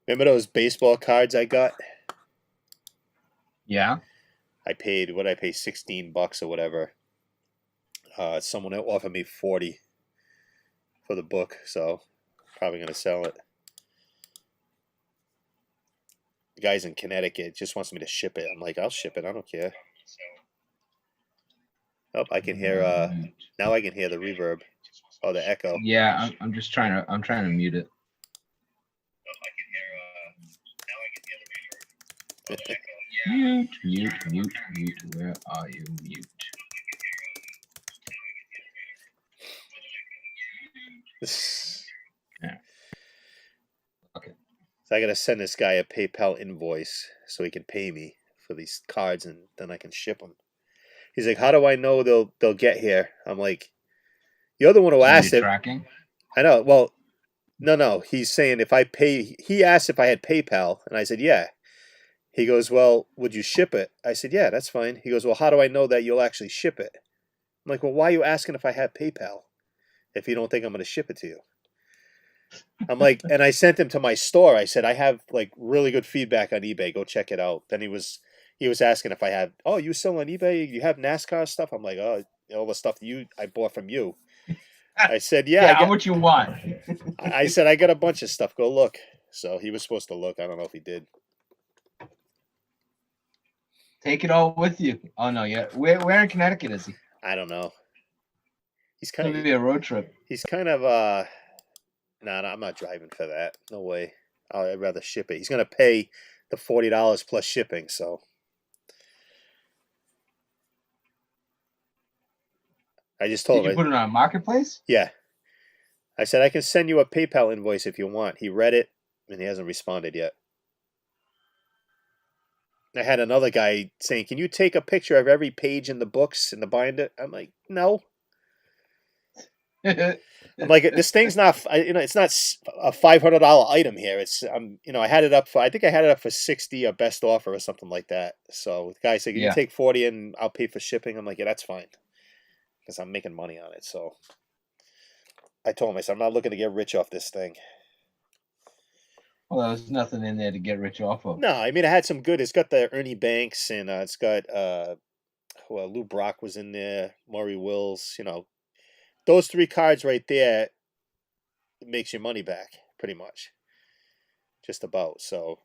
Remember those baseball cards I got? Yeah. I paid, what did I pay, $16 or whatever. Someone offered me 40 for the book, so probably gonna sell it. The guy's in Connecticut, just wants me to ship it. I'm like, I'll ship it, I don't care. Oh, I can hear now I can hear the reverb. Oh, the echo. Yeah, I'm just trying to mute it. Mute. Where are you? Mute. Yeah. Okay. So I gotta send this guy a PayPal invoice so he can pay me for these cards, and then I can ship them. He's like, "How do I know they'll get here?" I'm like, "You're the one who asked it." Tracking? I know. Well, no. He's saying if I pay. He asked if I had PayPal, and I said, "Yeah." He goes, "Well, would you ship it?" I said, "Yeah, that's fine." He goes, "Well, how do I know that you'll actually ship it?" I'm like, "Well, why are you asking if I have PayPal if you don't think I'm going to ship it to you?" I'm like, and I sent him to my store. I said, "I have like really good feedback on eBay. Go check it out." Then he was asking if I had, "Oh, you sell on eBay? You have NASCAR stuff?" I'm like, "Oh, all the stuff I bought from you." I said, "Yeah, Yeah, how much you want? I said I got a bunch of stuff. Go look." So he was supposed to look. I don't know if he did. Take it all with you. Oh no, yeah. Where in Connecticut is he? I don't know. He's It's kind gonna of be a road trip. He's kind of no, I'm not driving for that. No way. I'd rather ship it. He's gonna pay the $40 plus shipping. So I just told Did you him, put it on Marketplace? yeah. I said I can send you a PayPal invoice if you want. He read it and he hasn't responded yet. I had another guy saying, "Can you take a picture of every page in the books in the binder?" I'm like, "No." I'm like, this thing's not, it's not a $500 item here. It's, I had it up for, I think I had it up for 60, a best offer or something like that. So the guy said, "Can you Yeah. take 40 and I'll pay for shipping?" I'm like, "Yeah, that's fine," because I'm making money on it. So I told him, I said, "I'm not looking to get rich off this thing." Well, there's nothing in there to get rich off of. No, I mean, I had some good. It's got the Ernie Banks, and it's got well, Lou Brock was in there, Maury Wills. Those three cards right there makes your money back pretty much, just about. So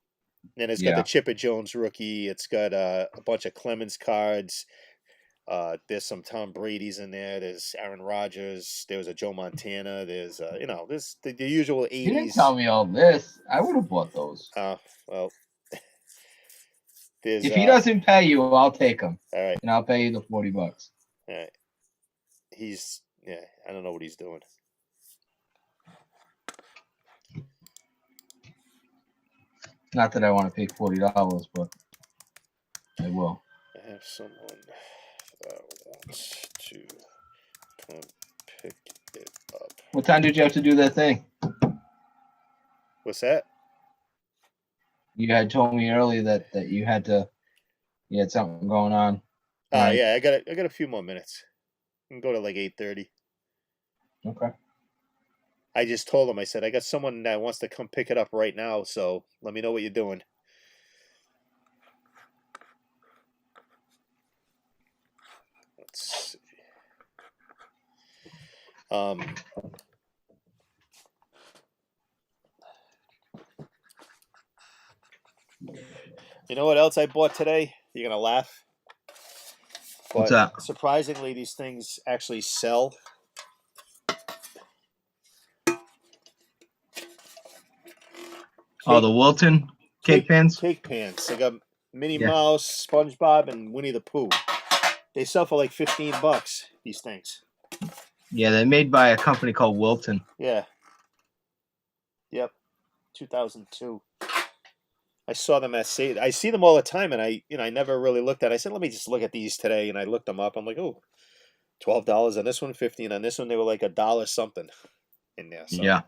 then it's got the Chipper Jones rookie. It's got a bunch of Clemens cards. There's some Tom Brady's in there. There's Aaron Rodgers. There was a Joe Montana. There's there's the usual 80s. You didn't tell me all this. I would have bought those. Well. If he doesn't pay you, I'll take him. All right. And I'll pay you the $40. All right. I don't know what he's doing. Not that I want to pay $40, but I will. I have someone that wants to come pick it up. What time did you have to do that thing? What's that? You had told me earlier that you had something going on. Right. Yeah, I got a few more minutes. I can go to like 8:30. Okay. I just told him, I said, I got someone that wants to come pick it up right now, so let me know what you're doing. Let's see. You know what else I bought today? You're gonna laugh. But what's that? Surprisingly, these things actually sell. The Wilton cake pans? Cake pans. They got Minnie Mouse, SpongeBob, and Winnie the Pooh. They sell for like $15, these things. Yeah, they're made by a company called Wilton. Yeah. Yep. 2002. I saw them at Save. I see them all the time, and I never really looked at it. I said, let me just look at these today, and I looked them up. I'm like, oh, $12 on this one, $15 on this one. They were like $1 something in there. So yeah.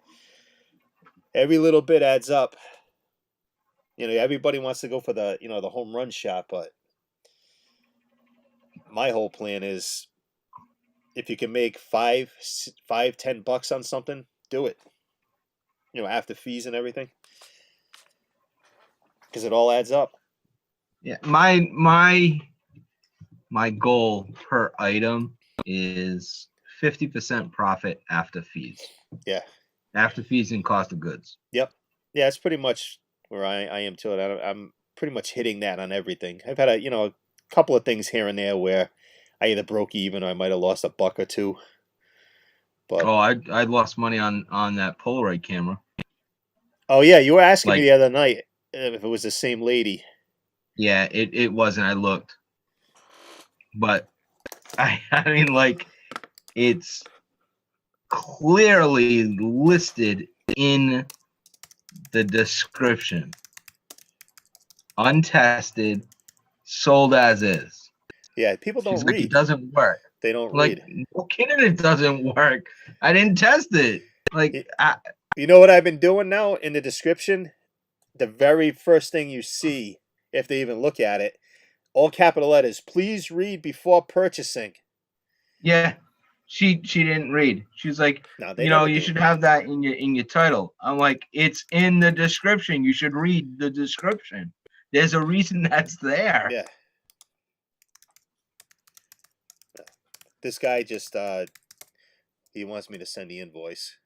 Every little bit adds up. Everybody wants to go for the home run shot, but my whole plan is if you can make $5, $10 on something, do it. After fees and everything, because it all adds up. Yeah, my goal per item is 50% profit after fees. Yeah. After fees and cost of goods. Yep. Yeah, it's pretty much where I am too. I'm pretty much hitting that on everything. I've had a couple of things here and there where I either broke even or I might have lost $1 or $2. But I lost money on that Polaroid camera. oh yeah, you were asking me the other night if it was the same lady. Yeah, it wasn't. I looked, but I mean, like, it's clearly listed in the description, untested, sold as is. Yeah, people don't She's read. Like, it doesn't work. They don't Like, read. no kidding, it doesn't work. I didn't test it. Like, you know what I've been doing now in the description? The very first thing you see, if they even look at it, all capital letters, please read before purchasing. Yeah, she didn't read. She's like, No, you should have that in your title. I'm like, it's in the description. You should read the description. There's a reason that's there. Yeah. This guy just he wants me to send the invoice.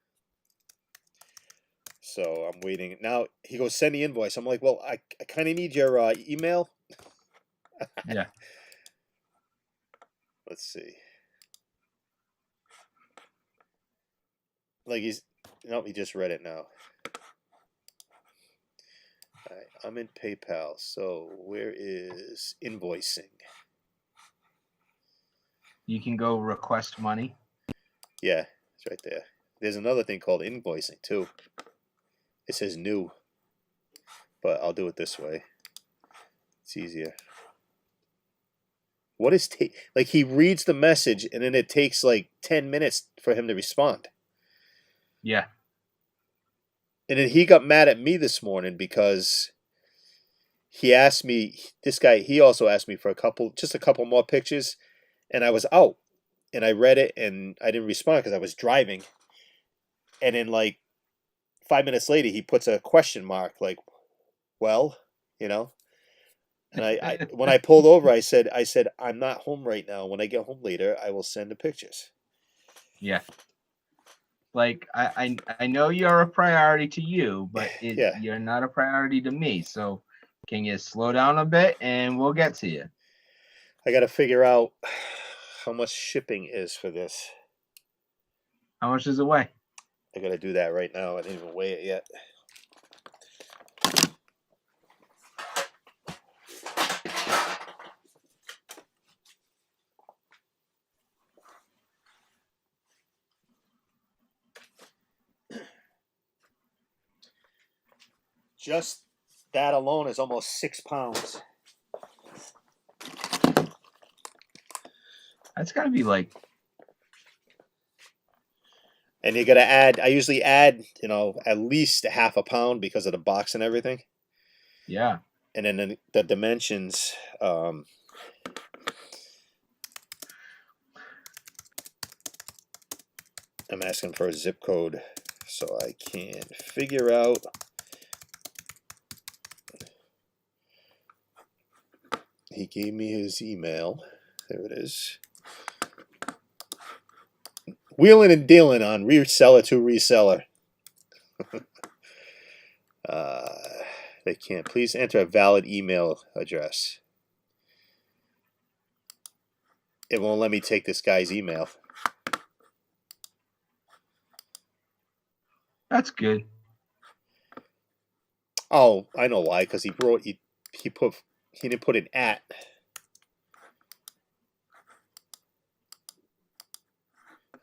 So I'm waiting. Now he goes, send the invoice. I'm like, well, I kind of need your email. Yeah. Let's see. Like he just read it now. All right, I'm in PayPal. So where is invoicing? You can go request money. Yeah, it's right there. There's another thing called invoicing too. It says new, but I'll do it this way. It's easier. What is like he reads the message and then it takes like 10 minutes for him to respond. Yeah. And then he got mad at me this morning because he asked me, this guy, he also asked me for just a couple more pictures, and I was out. And I read it and I didn't respond because I was driving. And then like 5 minutes later, he puts a question mark, like, well, And I when I pulled over, I said, I'm not home right now. When I get home later, I will send the pictures. Yeah. Like, I know you're a priority to you, but you're not a priority to me. So can you slow down a bit and we'll get to you? I got to figure out how much shipping is for this. How much does it weigh? I got to do that right now. I didn't even weigh it yet. Just that alone is almost 6 pounds. That's got to be like. And you got to add, I usually add, at least a half a pound because of the box and everything. Yeah. And then the dimensions, I'm asking for a zip code so I can figure out. He gave me his email. There it is. Wheeling and dealing on reseller to reseller. They can't. Please enter a valid email address. It won't let me take this guy's email. That's good. Oh, I know why. Because he didn't put an at.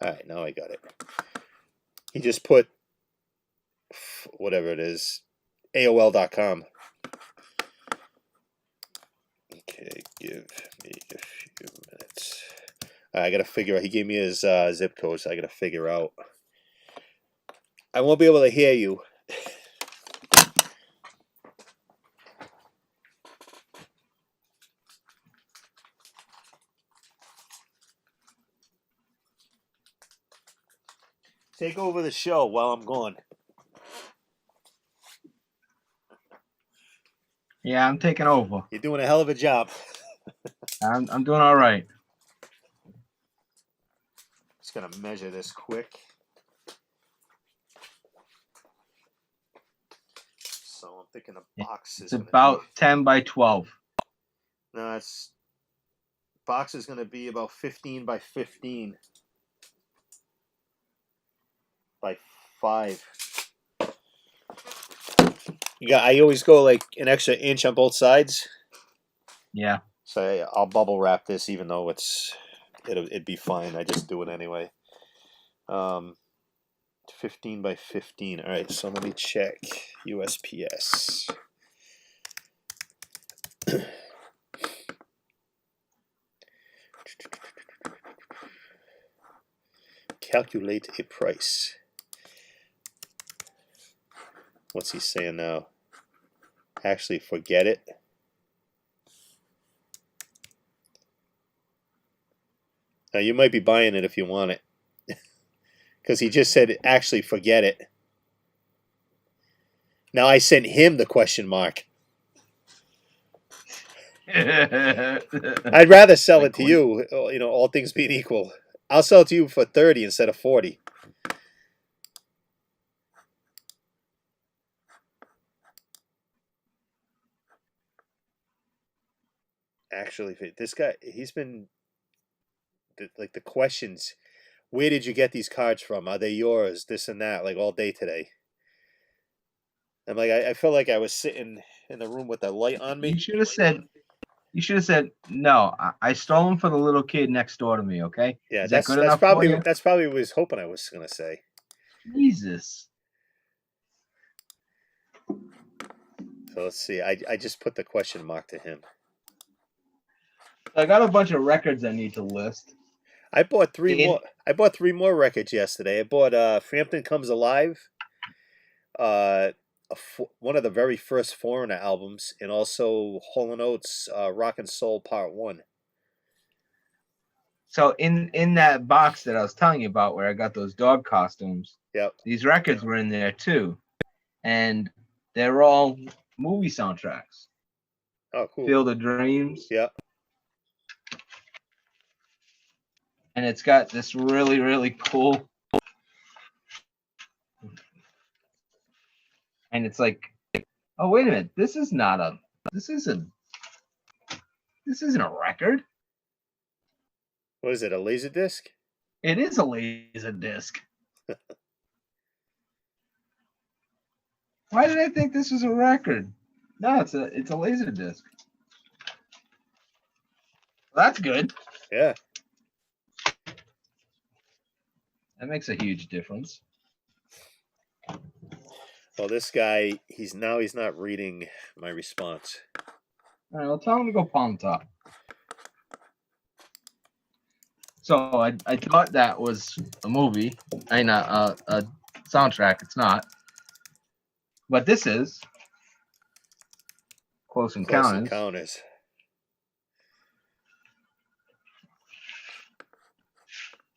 All right, now I got it. He just put whatever it is, AOL.com. Okay, give me a few minutes. I got to figure out. He gave me his zip code, so I got to figure out. I won't be able to hear you. take over the show while I'm gone. Yeah, I'm taking over. You're doing a hell of a job. I'm doing all right. Just gonna measure this quick. So I'm thinking the box It's is about 10 by 12. No, it's box is gonna be about 15 by 15 by 5. I always go like an extra inch on both sides. Yeah. So I'll bubble wrap this, even though it'd be fine. I just do it anyway. 15 by 15. All right, so let me check USPS. Calculate a price. What's he saying now? Actually, forget it. Now, you might be buying it if you want it. Because he just said, actually, forget it. Now, I sent him the question mark. I'd rather sell it to you, all things being equal. I'll sell it to you for 30 instead of 40. Actually, this guy, he's been, like, the questions, where did you get these cards from? Are they yours? This and that, like, all day today. I'm like, I felt like I was sitting in the room with the light on me. You should have said, no, I stole them for the little kid next door to me, okay? Yeah, Is that good that's enough for you? that's probably what I was hoping I was going to say. Jesus. So let's see. I just put the question mark to him. I got a bunch of records I need to list. I bought 3 more. I bought 3 more records yesterday. I bought Frampton Comes Alive, one of the very first Foreigner albums, and also Hall & Oates' Rock and Soul Part 1. So in that box that I was telling you about where I got those dog costumes, Yep. these records were in there too. And they're all movie soundtracks. Oh, cool. Field of Dreams. Yep. And it's got this really, really cool. And it's like, oh, wait a minute. This isn't a record. What is it, a laser disc? It is a laser disc. Why did I think this was a record? No, it's a laser disc. Well, that's good. Yeah. That makes a huge difference. Well, this guy, he's not reading my response. All right, well, tell him to go palm top. So I thought that was a movie. I mean, a soundtrack. It's not. But this is Close Encounters. Close Encounters.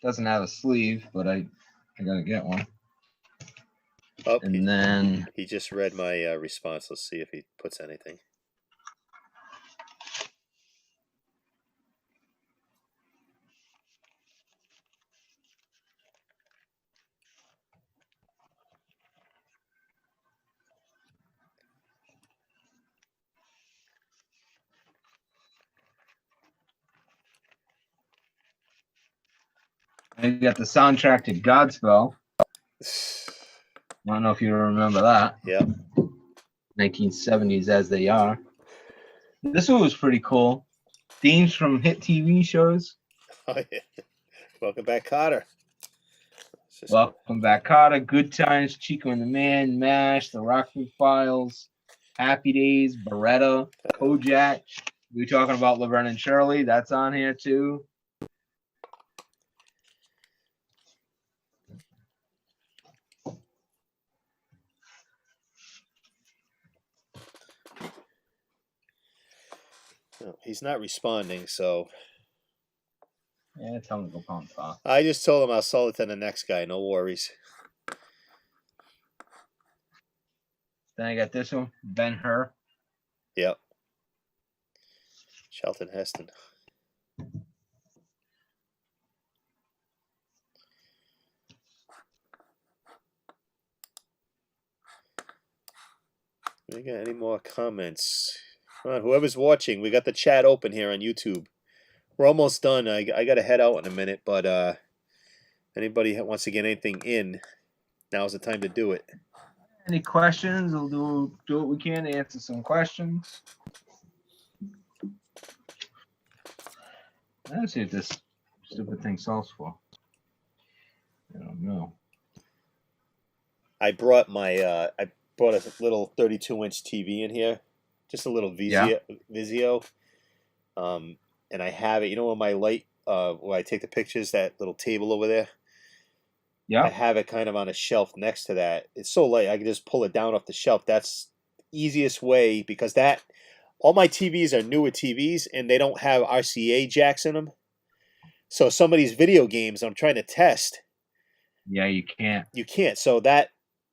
Doesn't have a sleeve, but I gotta get one. Oh, and then he just read my response. Let's see if he puts anything. I got the soundtrack to Godspell. I don't know if you remember that. Yeah. 1970s as they are. This one was pretty cool. Themes from hit TV shows. Oh, yeah. Welcome back, Carter. Welcome back, Carter. Good Times, Chico and the Man, MASH, The Rockford Files, Happy Days, Beretta, Kojak. We were talking about Laverne and Shirley. That's on here too. No, he's not responding, so. Yeah, tell him to go pound top. I just told him I'll sell it to the next guy. No worries. Then I got this one, Ben-Hur. Yep. Charlton Heston. We got any more comments? Come on, whoever's watching, we got the chat open here on YouTube. We're almost done. I got to head out in a minute, but anybody wants to get anything in, now's the time to do it. Any questions? We'll do what we can to answer some questions. Let's see what this stupid thing sells for. I don't know. I brought my I brought a little 32-inch TV in here, just a little Vizio, and I have it. You know, on my light where I take the pictures, that little table over there. Yeah. I have it kind of on a shelf next to that. It's so light, I can just pull it down off the shelf. That's the easiest way, because all my TVs are newer TVs and they don't have RCA jacks in them. So some of these video games I'm trying to test. Yeah, you can't. You can't. So that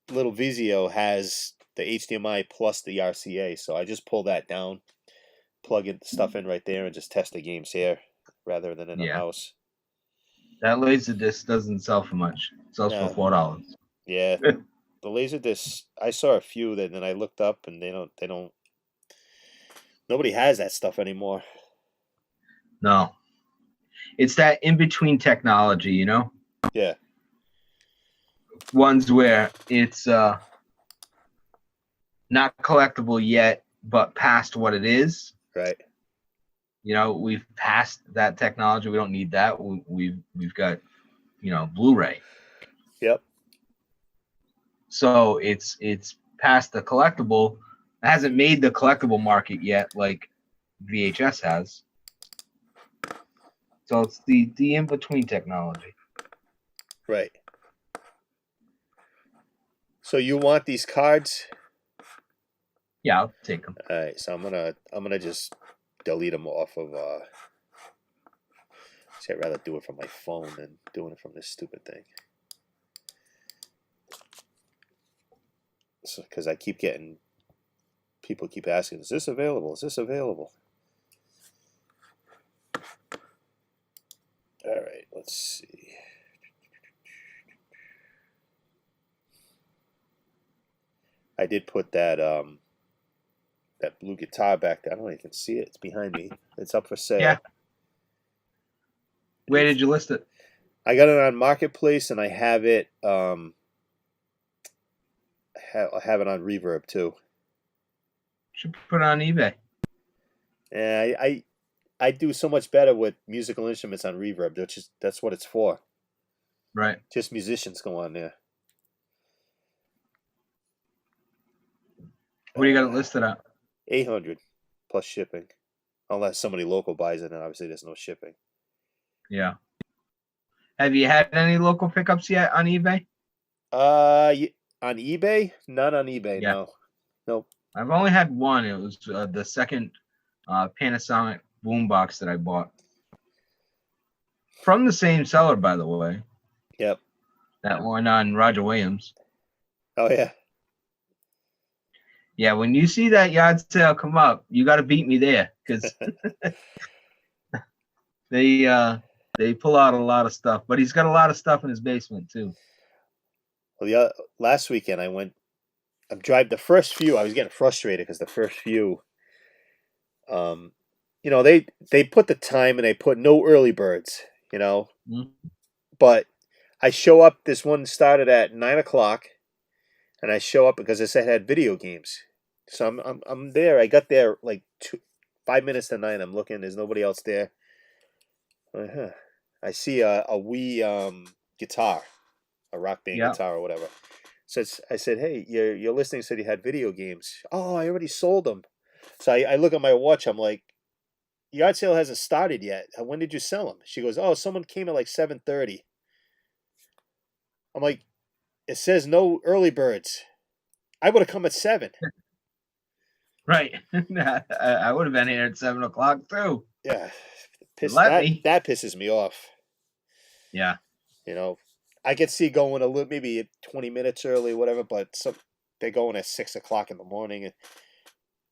little Vizio has the HDMI plus the RCA. So I just pull that down, plug in stuff in right there, and just test the games here rather than in the house. That Laserdisc doesn't sell for much. It sells for $4. Yeah. The Laserdisc, I saw a few that then I looked up and they don't nobody has that stuff anymore. No. It's that in-between technology, you know? Yeah. Ones where it's not collectible yet, but past what it is. Right. You know, we've passed that technology. We don't need that. We've got, Blu-ray. Yep. So it's past the collectible. It hasn't made the collectible market yet, like VHS has. So it's the in-between technology. Right. So you want these cards? Yeah, I'll take them. All right. So I'm gonna just delete them off of. See, I'd rather do it from my phone than doing it from this stupid thing. So, because I keep getting people keep asking, "Is this available? Is this available?" All right. Let's see. I did put that that blue guitar back there. I don't know if you can see it. It's behind me. It's up for sale. Yeah. Where did you list it? I got it on Marketplace, and I have it. I have it on Reverb too. Should put it on eBay. Yeah, I do so much better with musical instruments on Reverb. That's what it's for. Right. Just musicians go on there. What do you got it listed at? 800 plus shipping, unless somebody local buys it, and obviously there's no shipping. Yeah. Have you had any local pickups yet on eBay? On eBay? Not on eBay. Yeah. No. Nope. I've only had one. It was the second Panasonic boombox that I bought from the same seller, by the way. Yep. That one on Roger Williams. Oh yeah. Yeah, when you see that yard sale come up, you got to beat me there, because they pull out a lot of stuff. But he's got a lot of stuff in his basement too. Well, last weekend I'm driving the first few. I was getting frustrated because the first few, they put the time and they put no early birds, Mm-hmm. But I show up. This one started at 9:00. And I show up because it said it had video games. So I'm there. I got there like 5 minutes to 9. I'm looking. There's nobody else there. I see a Wii guitar, a Rock Band guitar or whatever. So I said, hey, your listing said you had video games. Oh, I already sold them. So I look at my watch. I'm like, yard sale hasn't started yet. When did you sell them? She goes, oh, someone came at like 7:30. I'm like, it says no early birds. I would have come at 7. Right. I would have been here at 7:00 too. Yeah. That pisses me off. Yeah. I could see going a little, maybe 20 minutes early, whatever, but they're going at 6 o'clock in the morning. And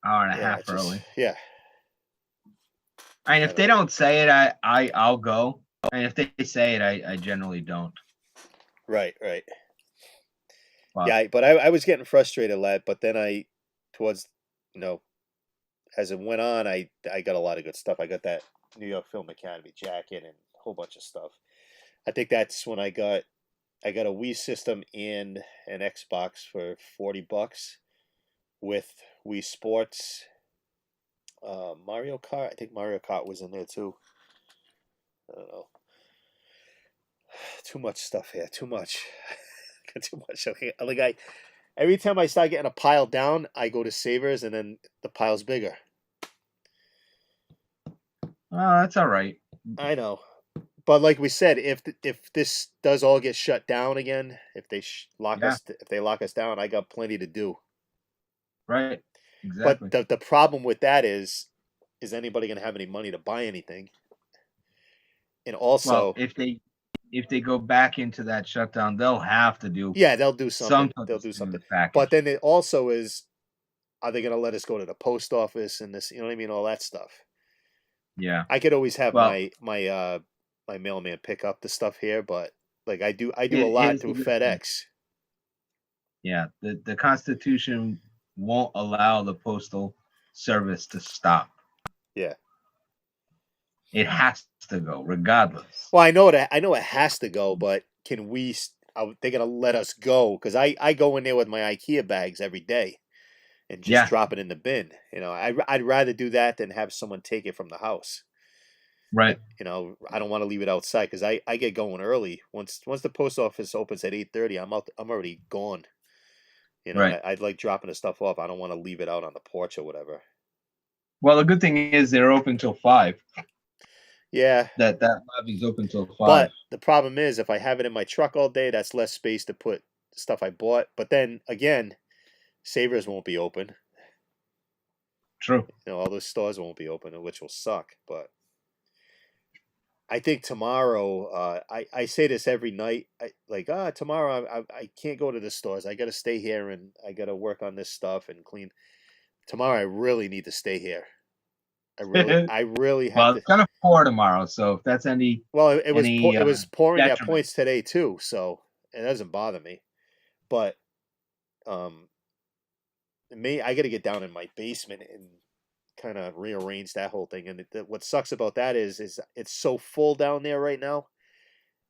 Hour and a yeah, half early. yeah. I mean, I if they don't know. don't say it, I'll go. And if they say it, I generally don't. Right, right. But Yeah, but I was getting frustrated, lad. But then towards, you know, as it went on, I got a lot of good stuff. I got that New York Film Academy jacket and a whole bunch of stuff. I think that's when I got a Wii system and an Xbox for $40 with Wii Sports, Mario Kart. I think Mario Kart was in there too. I don't know. Too much stuff here. Too much. Got too much. Okay, every time I start getting a pile down, I go to Savers, and then the pile's bigger. that's all right. I know, but like we said, if this does all get shut down again, if they Yeah. if they lock us down, I got plenty to do. Right. But Exactly. the problem with that is anybody going to have any money to buy anything? And Well, also, if they go back into that shutdown, they'll have to do yeah, they'll do some something. sort They'll of do something. stimulus But package. then it also is, are they going to let us go to the post office and this? You know what I mean? All that stuff. Yeah. I could always have Well, my mailman pick up the stuff here, but like I do a lot here's the through good thing. FedEx. Yeah, the Constitution won't allow the postal service to stop. Yeah. It has to go, regardless. Well, I know it has to go, but can we? They're gonna let us go because I go in there with my IKEA bags every day and just Yeah, drop it in the bin. You know, I'd rather do that than have someone take it from the house. right. You know, I don't want to leave it outside because I get going early. Once the post office opens at 8:30, I'm out. I'm already gone. You know, and Right. I'd like dropping the stuff off. I don't want to leave it out on the porch or whatever. Well, the good thing is they're open till 5. Yeah, That lobby's open till 5. but the problem is if I have it in my truck all day, that's less space to put stuff I bought. But then again, Savers won't be open. True. You know, all those stores won't be open, which will suck. But I think tomorrow, I say this every night. Tomorrow I can't go to the stores. I got to stay here and I got to work on this stuff and clean. Tomorrow I really need to stay here. I really have Well, to. it's gonna pour tomorrow, so if that's any Well, any it was pouring at detriment. points today too, so it doesn't bother me. But um, I got to get down in my basement and kind of rearrange that whole thing. And what sucks about that is it's so full down there right now.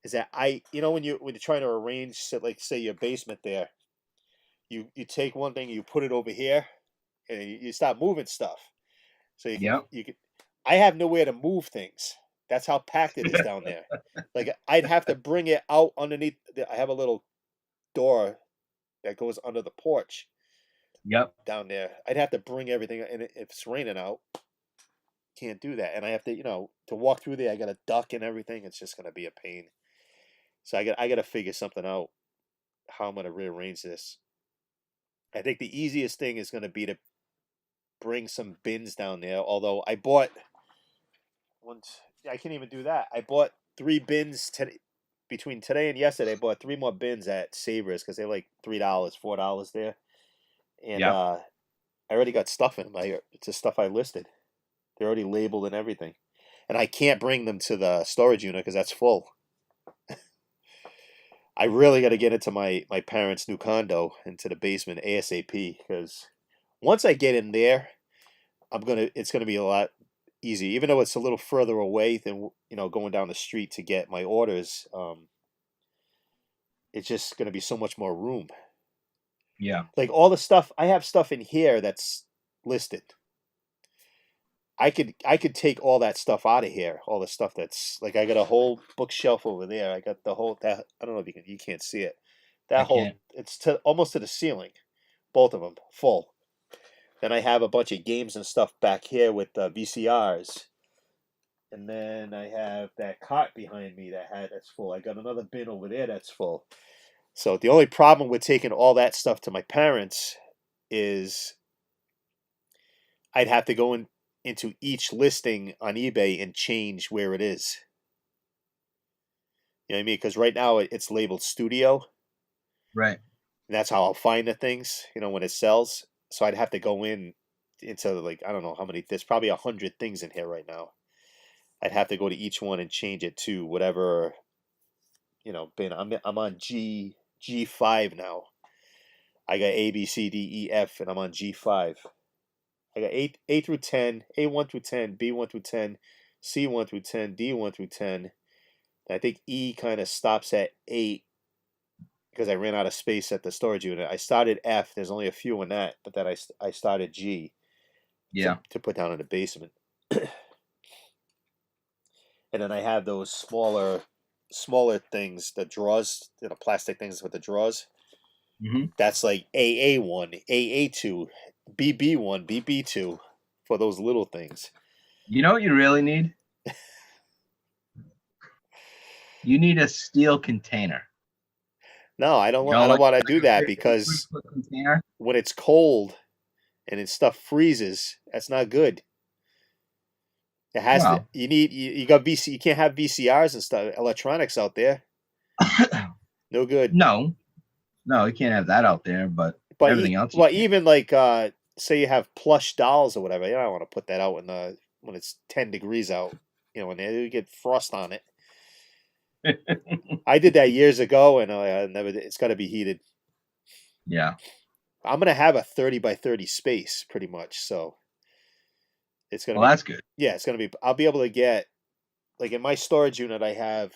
Is that you know, when you're trying to arrange, like say your basement there, you take one thing, you put it over here, and you start moving stuff. So Yep. you can. I have nowhere to move things. That's how packed it is down there. Like I'd have to bring it out underneath. I have a little door that goes under the porch Yep. down there. I'd have to bring everything, and if it's raining out, can't do that. And I have to, to walk through there, I got to duck and everything. It's just gonna be a pain. So I got to figure something out how I'm gonna rearrange this. I think the easiest thing is gonna be to bring some bins down there. Although I bought once, I can't even do that. I bought 3 bins today. Between today and yesterday, I bought 3 more bins at Savers because they're like $3, $4 there. And Yep. I already got stuff in them. It's the stuff I listed. They're already labeled and everything. And I can't bring them to the storage unit because that's full. I really got to get into my parents' new condo, into the basement ASAP, because once I get in there, it's gonna be a lot easier. Even though it's a little further away than going down the street to get my orders. It's just gonna be so much more room. Yeah. Like all the stuff I have stuff in here that's listed. I could take all that stuff out of here. All the stuff that's like I got a whole bookshelf over there. I got the whole that I don't know if you can't see it. I That whole can't. it's to almost to the ceiling, both of them full. Then I have a bunch of games and stuff back here with VCRs, and then I have that cart behind me that's full. I got another bin over there that's full. So the only problem with taking all that stuff to my parents is I'd have to go into each listing on eBay and change where it is. You know what I mean? Because right now it's labeled studio. Right. and that's how I'll find the things, when it sells. So I'd have to go into like I don't know how many. There's probably 100 things in here right now. I'd have to go to each one and change it to whatever bin. I'm on G5 now. I got A B C D E F, and I'm on G5. I got A through 10, A1 through 10, B1 through 10, C1 through 10, D1 through 10. And I think E kind of stops at 8 because I ran out of space at the storage unit. I started F. There's only a few in that, but then I started G Yeah. to put down in the basement. And then I have those smaller things, the drawers, plastic things with the drawers. Mm-hmm. That's like AA1, AA2, BB1, BB2 for those little things. You know what you really need? You need a steel container. No, I don't want to do that because container. when it's cold and stuff freezes, that's not good. It has to. You got VC. You can't have VCRs and stuff, electronics out there. No good. No, you can't have that out there. But everything else. Well, even like say you have plush dolls or whatever. You don't want to put that out when it's 10 degrees out. When you get frost on it. I did that years ago, and I never. It's got to be heated. Yeah. I'm gonna have a 30 by 30 space, pretty much. So it's gonna. Well, that's good. Yeah, it's gonna be. I'll be able to get, like in my storage unit, I have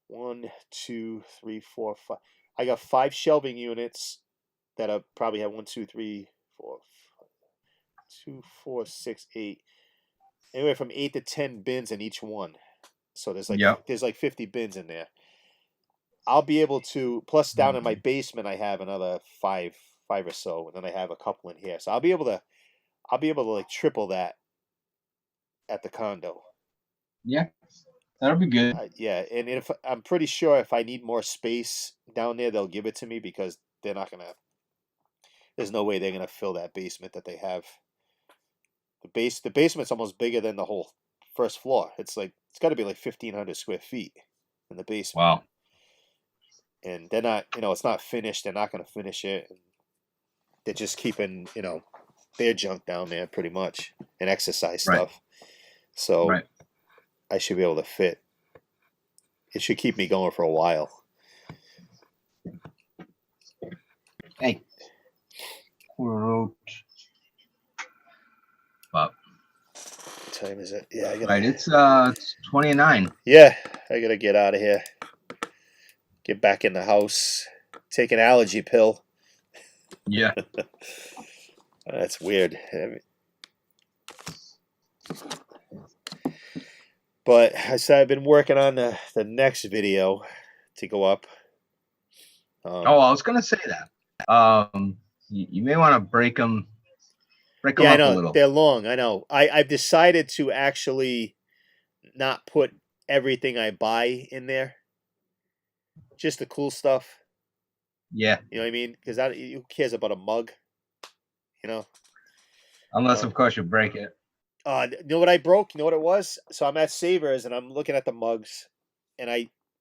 1, 2, 3, 4, 5. I got 5 shelving units that I probably have 1, 2, 3, 4, 2, 4, 6, 8. Anywhere from 8 to 10 bins in each one. So there's like 50 bins in there. I'll be able to, plus down in my basement I have another five or so, and then I have a couple in here. So I'll be able to like triple that at the condo. Yeah, that'll be good. Yeah, and if I'm pretty sure if I need more space down there, they'll give it to me because they're not gonna. There's no way they're gonna fill that basement that they have. The basement's almost bigger than the whole first floor. It's got to be like 1,500 square feet in the basement. Wow. And they're not, it's not finished. They're not going to finish it. They're just keeping, their junk down there pretty much and exercise stuff. So I should be able to fit. It should keep me going for a while. Hey. What time is it? Yeah, it's 29. Yeah, I gotta get out of here. Get back in the house. Take an allergy pill. Yeah. That's weird. But I said I've been working on the next video to go up. I was gonna say that. You may want to break them up a little. They're long. I know. I've decided to actually not put everything I buy in there. Just the cool stuff. Yeah. You know what I mean? Because who cares about a mug? Unless, of course, you break it. You know what I broke? You know what it was? So I'm at Savers and I'm looking at the mugs, and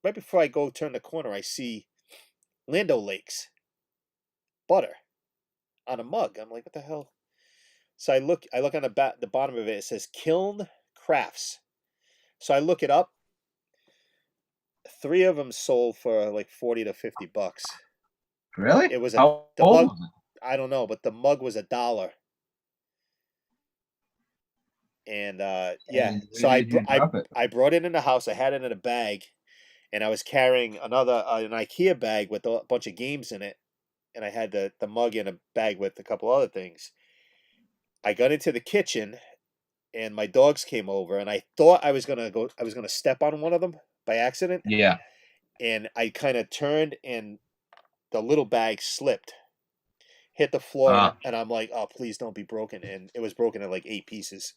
right before I go turn the corner, I see Land O'Lakes butter on a mug. I'm like, what the hell? So I look on the bottom of it. It says Kiln Crafts. So I look it up. 3 of them sold for like $40 to $50. Really? It was the mug. I don't know, but the mug was $1. And yeah, so I brought it in the house. I had it in a bag, and I was carrying an IKEA bag with a bunch of games in it, and I had the mug in a bag with a couple other things. I got into the kitchen, and my dogs came over, and I thought I was gonna step on one of them by accident. Yeah. And I kind of turned, and the little bag slipped, hit the floor, and I'm like, oh, please don't be broken. And it was broken in like 8 pieces.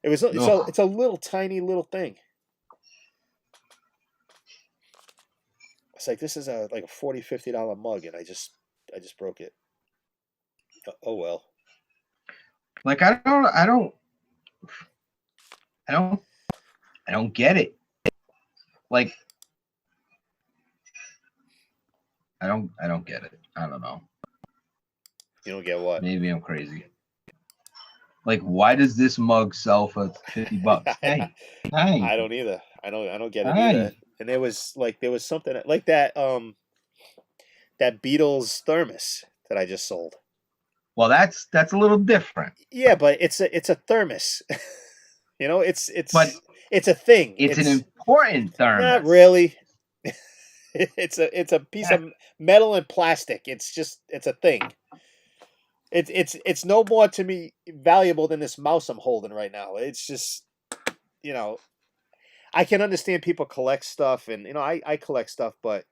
It's a little tiny little thing. It's like, this is like a $40, $50 mug, and I just broke it. Oh well. Like I don't get it. Like I don't get it. I don't know. You don't get what? Maybe I'm crazy. Like, why does this mug sell for $50? Hey, hey, I don't either. I don't get it either. hey. And there was something like that that Beatles thermos that I just sold. Well, that's a little different. Yeah, but it's a thermos. It's But it's a thing. it's an important Not thermos. really. It's a piece of metal and plastic. It's a thing. It's no more to me valuable than this mouse I'm holding right now. It's just you know I can understand people collect stuff, and I collect stuff, but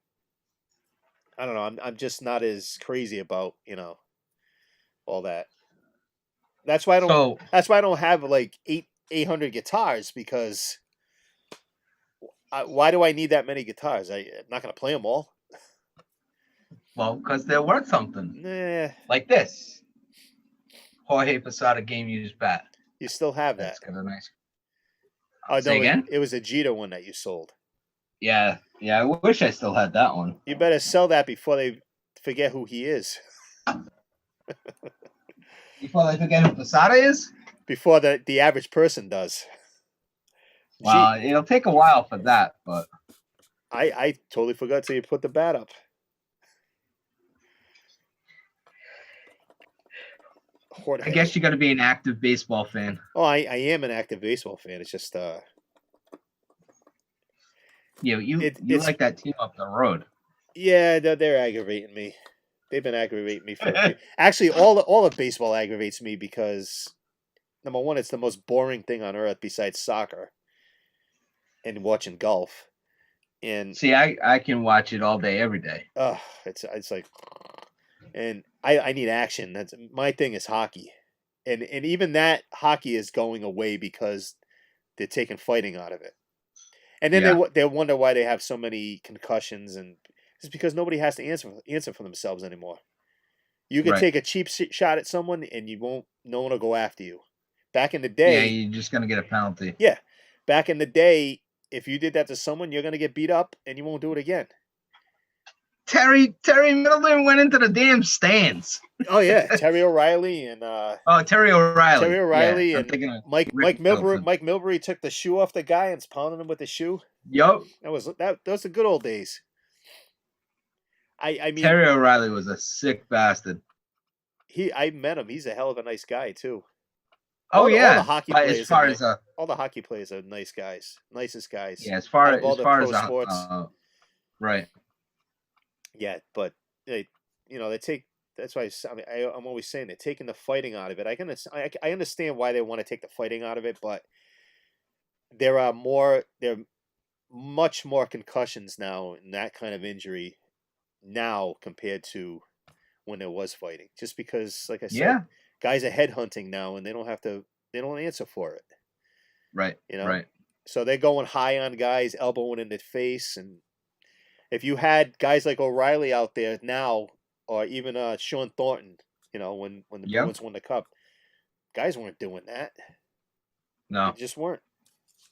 I don't know. I'm just not as crazy about all that. That's why I don't. So, That's why I don't have like 800 guitars because why do I need that many guitars? I'm not gonna play them all. well, because they're worth something. Nah, Like this. Jorge Posada game used bat. you still have that. That's got a nice. Oh Say no, again? it was a Jeter one that you sold. Yeah. I wish I still had that one. You better sell that before they forget who he is. Before they forget who Posada is? Before the average person does. Well, it'll take a while for that, but I totally forgot till you put the bat up. I guess you got to be an active baseball fan. Oh, I am an active baseball fan. It's just You like that team up the road. yeah, they're aggravating me. They've been aggravating me for actually all of baseball aggravates me because number one, it's the most boring thing on earth besides soccer and watching golf. And see, I can watch it all day, every day. it's like, and I need action. That's my thing is hockey, and even that hockey is going away because they're taking fighting out of it. And then they wonder why they have so many concussions, and it's because nobody has to answer for themselves anymore. You can take a cheap shot at someone, and no one will go after you. Back in the day, yeah, you're just gonna get a penalty. Yeah, back in the day, if you did that to someone, you're gonna get beat up, and you won't do it again. Terry Middleton went into the damn stands. Oh yeah, Terry O'Reilly and Terry O'Reilly. Terry O'Reilly yeah, and Mike Milbury. Mike Milbury took the shoe off the guy and pounded him with the shoe. Yup. Those are the good old days. I mean, Terry O'Reilly was a sick bastard. I met him. He's a hell of a nice guy too. All the hockey players. All the hockey players are nice guys, nicest guys. Yeah, as far as sports, right. Yeah, but they take. That's why I'm always saying they're taking the fighting out of it. I understand why they want to take the fighting out of it, but there are much more concussions now and that kind of injury now compared to when there was fighting. Just because, like I said, guys are headhunting now and they don't answer for it. Right. Right. So they're going high on guys, elbowing in the face, and if you had guys like O'Reilly out there now, or even Sean Thornton, when the Bruins won the cup, guys weren't doing that. No, they just weren't.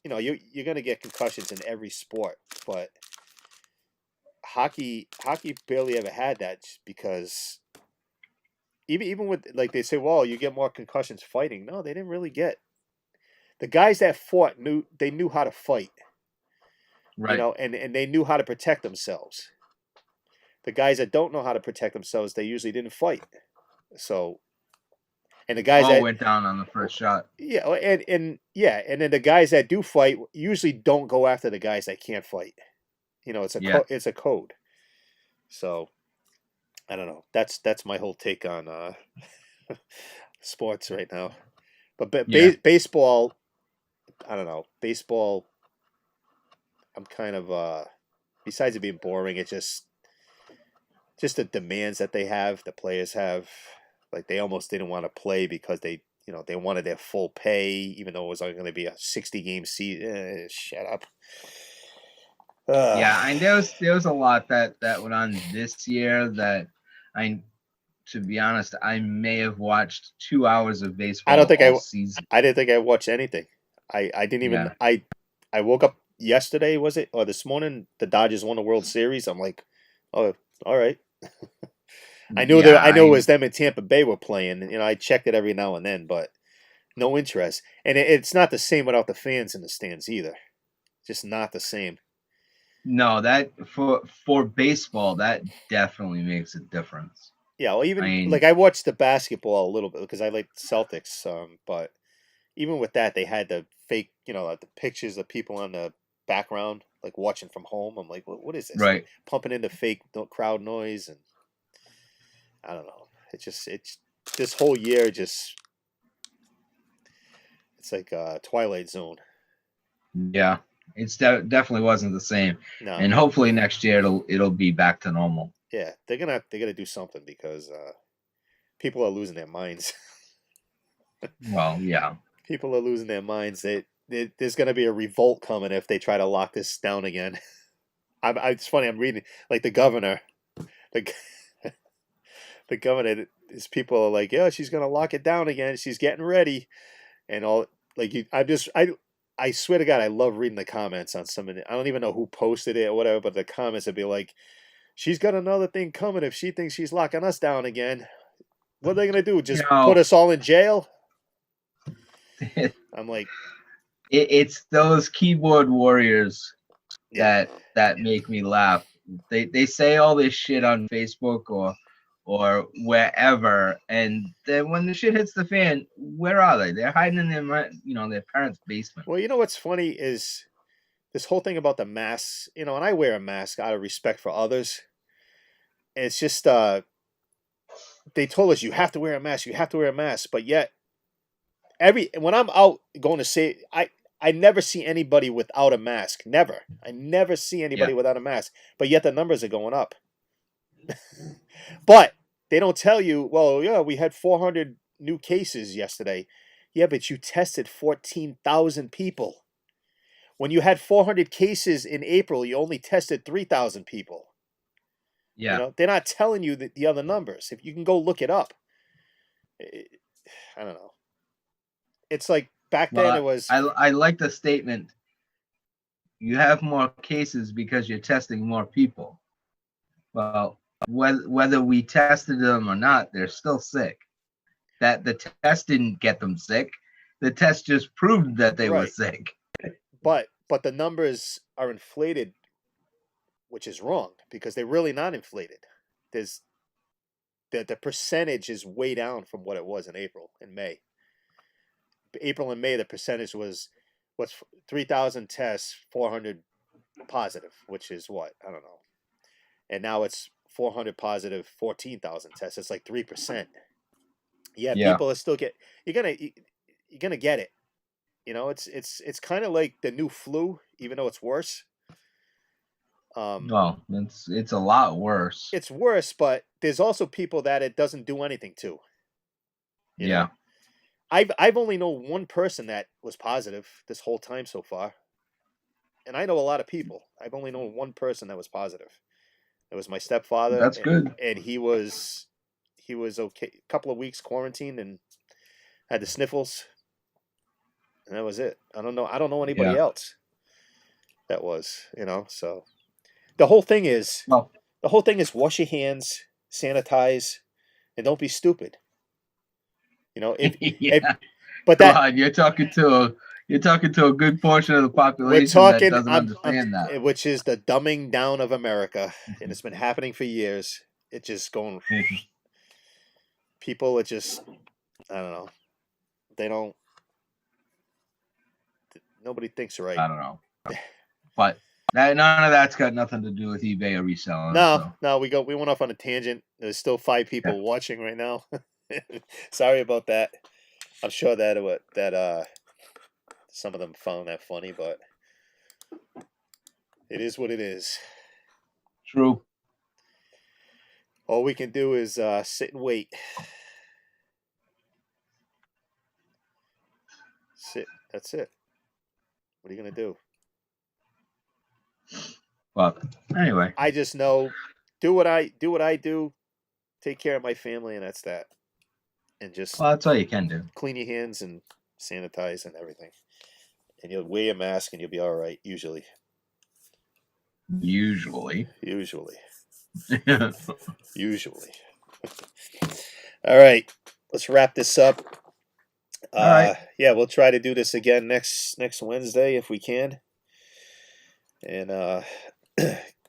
You're gonna get concussions in every sport, but hockey barely ever had that because even with, like, they say, well, you get more concussions fighting. No, they didn't really get. The guys that fought knew how to fight. right? And they knew how to protect themselves. The guys that don't know how to protect themselves, they usually didn't fight. So, and the guys that went down on the first shot. Yeah, and then the guys that do fight usually don't go after the guys that can't fight. It's a code. So, I don't know. That's my whole take on sports right now. But baseball, I don't know. Baseball, I'm kind of besides it being boring, it's just the demands that they have, the players have. Like, they almost didn't want to play because they wanted their full pay, even though it was only going to be a 60-game season. Shut up. Yeah, and there was a lot that went on this year that to be honest, I may have watched 2 hours of baseball. Season. I didn't think I watched anything. I didn't even. Yeah. I woke up yesterday, was it, or this morning? The Dodgers won the World Series. I'm like, oh, All right. I knew Yeah, I knew it was them in Tampa Bay were playing. You know, I checked it every now and then, but no interest. And it's not the same without the fans in the stands either. Just not the same. no, that for baseball, that definitely makes a difference. Yeah, well, I even like mean, I watched the basketball a little bit because I like the Celtics. But even with that, they had the fake, the pictures of people on the background, like watching from home. I'm like, what is this? Like right. pumping in the fake crowd noise, and I don't know. It's this whole year just it's like Twilight Zone. Yeah, it's definitely wasn't the same. No, And hopefully next year it'll be back to normal. yeah, they're gonna do something because people are losing their minds. Well, yeah. People are losing their minds. There's gonna be a revolt coming if they try to lock this down again. It's funny. I'm reading like the governor, the the governor. His people are like, yeah, she's gonna lock it down again. She's getting ready, and all like you. I swear to God, I love reading the comments on some of it. I don't even know who posted it or whatever, but the comments would be like, she's got another thing coming if she thinks she's locking us down again. What are they gonna do? You Just put know, us all in jail? I'm like, it's those keyboard warriors yeah. that make me laugh. They say all this shit on Facebook or wherever, and then when the shit hits the fan, where are they? They're hiding in their parents' basement. Well, you know what's funny is this whole thing about the masks, and I wear a mask out of respect for others. And it's just they told us you have to wear a mask, you have to wear a mask, but yet when I'm out going to say I never see anybody without a mask. Never. I never see Yeah, anybody without a mask. But yet the numbers are going up. But they don't tell you, well, yeah, we had 400 new cases yesterday. Yeah, but you tested 14,000 people. When you had 400 cases in April, you only tested 3,000 people. yeah. They're not telling you the other numbers. If you can go look it up, I don't know. It's like back then it Well, was, I like the statement. You have more cases because you're testing more people. Well, whether we tested them or not, they're still sick. That the test didn't get them sick. The test just proved that they were right, sick. but the numbers are inflated, which is wrong because they're really not inflated. There's the percentage is way down from what it was in April and May. April and May, the percentage was what's 3,000 tests, 400 positive, which is what I don't know, and now it's 400 positive, 14,000 tests. It's like 3%. Yeah, Yeah. people are still you're gonna get it. It's kind of like the new flu, even though it's worse. Well, it's a lot worse. It's worse, but there's also people that it doesn't do anything to. You Yeah. know, I've only known one person that was positive this whole time so far, and I know a lot of people. I've only known one person that was positive. It was my stepfather, That's good. and he was okay. A couple of weeks quarantined and had the sniffles, and that was it. I don't know anybody Yeah. else that was. So the whole thing is Well, wash your hands, sanitize, and don't be stupid. If yeah. but Come that on, you're talking to a good portion of the we're population that talking, doesn't understand that. which is the dumbing down of America, and it's been happening for years. It's just going. People are just, I don't know. They don't. Nobody thinks right. I don't know, but none of that's got nothing to do with eBay or reselling. No, So no, we went off on a tangent. There's still 5 yeah, people watching right now. Sorry about that. I'm sure that some of them found that funny, but it is what it is. true. All we can do is sit and wait. Sit. That's it. What are you gonna do? But anyway, I just know, do what I do. Take care of my family, and that's that. And just well, that's all you can do. clean your hands and sanitize and everything. And you'll wear a mask, and you'll be all right. Usually. Usually, Usually. Usually. All right, let's wrap this up. All right. Yeah, we'll try to do this again next Wednesday if we can. And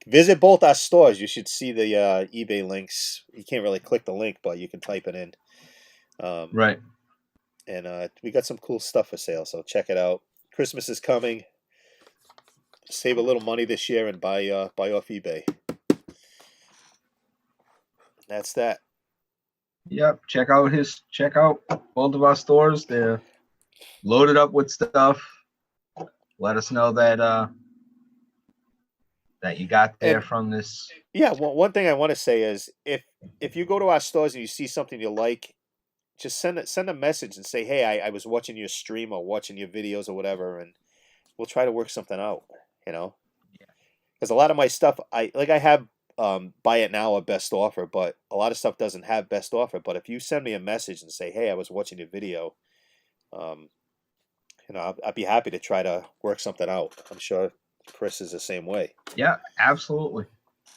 visit both our stores. You should see the eBay links. You can't really click the link, but you can type it in. Right. And we got some cool stuff for sale, so check it out. Christmas is coming. Save a little money this year and buy off eBay. That's that. Yep. Check out both of our stores. They're loaded up with stuff. Let us know that that you got there from this. Yeah, one thing I want to say is if you go to our stores and you see something you like, just send a message and say, hey, I was watching your stream or watching your videos or whatever, and we'll try to work something out. Because a lot of my stuff, I have buy it now or best offer, but a lot of stuff doesn't have best offer. But if you send me a message and say, hey, I was watching your video, I'd be happy to try to work something out. I'm sure Chris is the same way. Yeah, absolutely.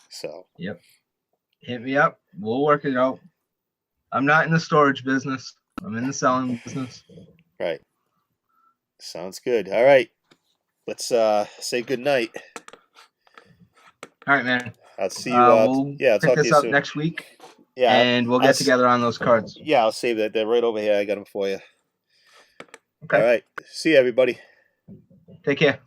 So. Yep. Hit me up. We'll work it out. I'm not in the storage business. I'm in the selling business. Right. Sounds good. All right. Let's say good night. All right, man. I'll see you. We'll I'll pick talk to this you up soon. next week. Yeah, and we'll get together on those cards. Yeah, I'll save that. They're right over here. I got them for you. Okay. All right. See you, everybody. Take care.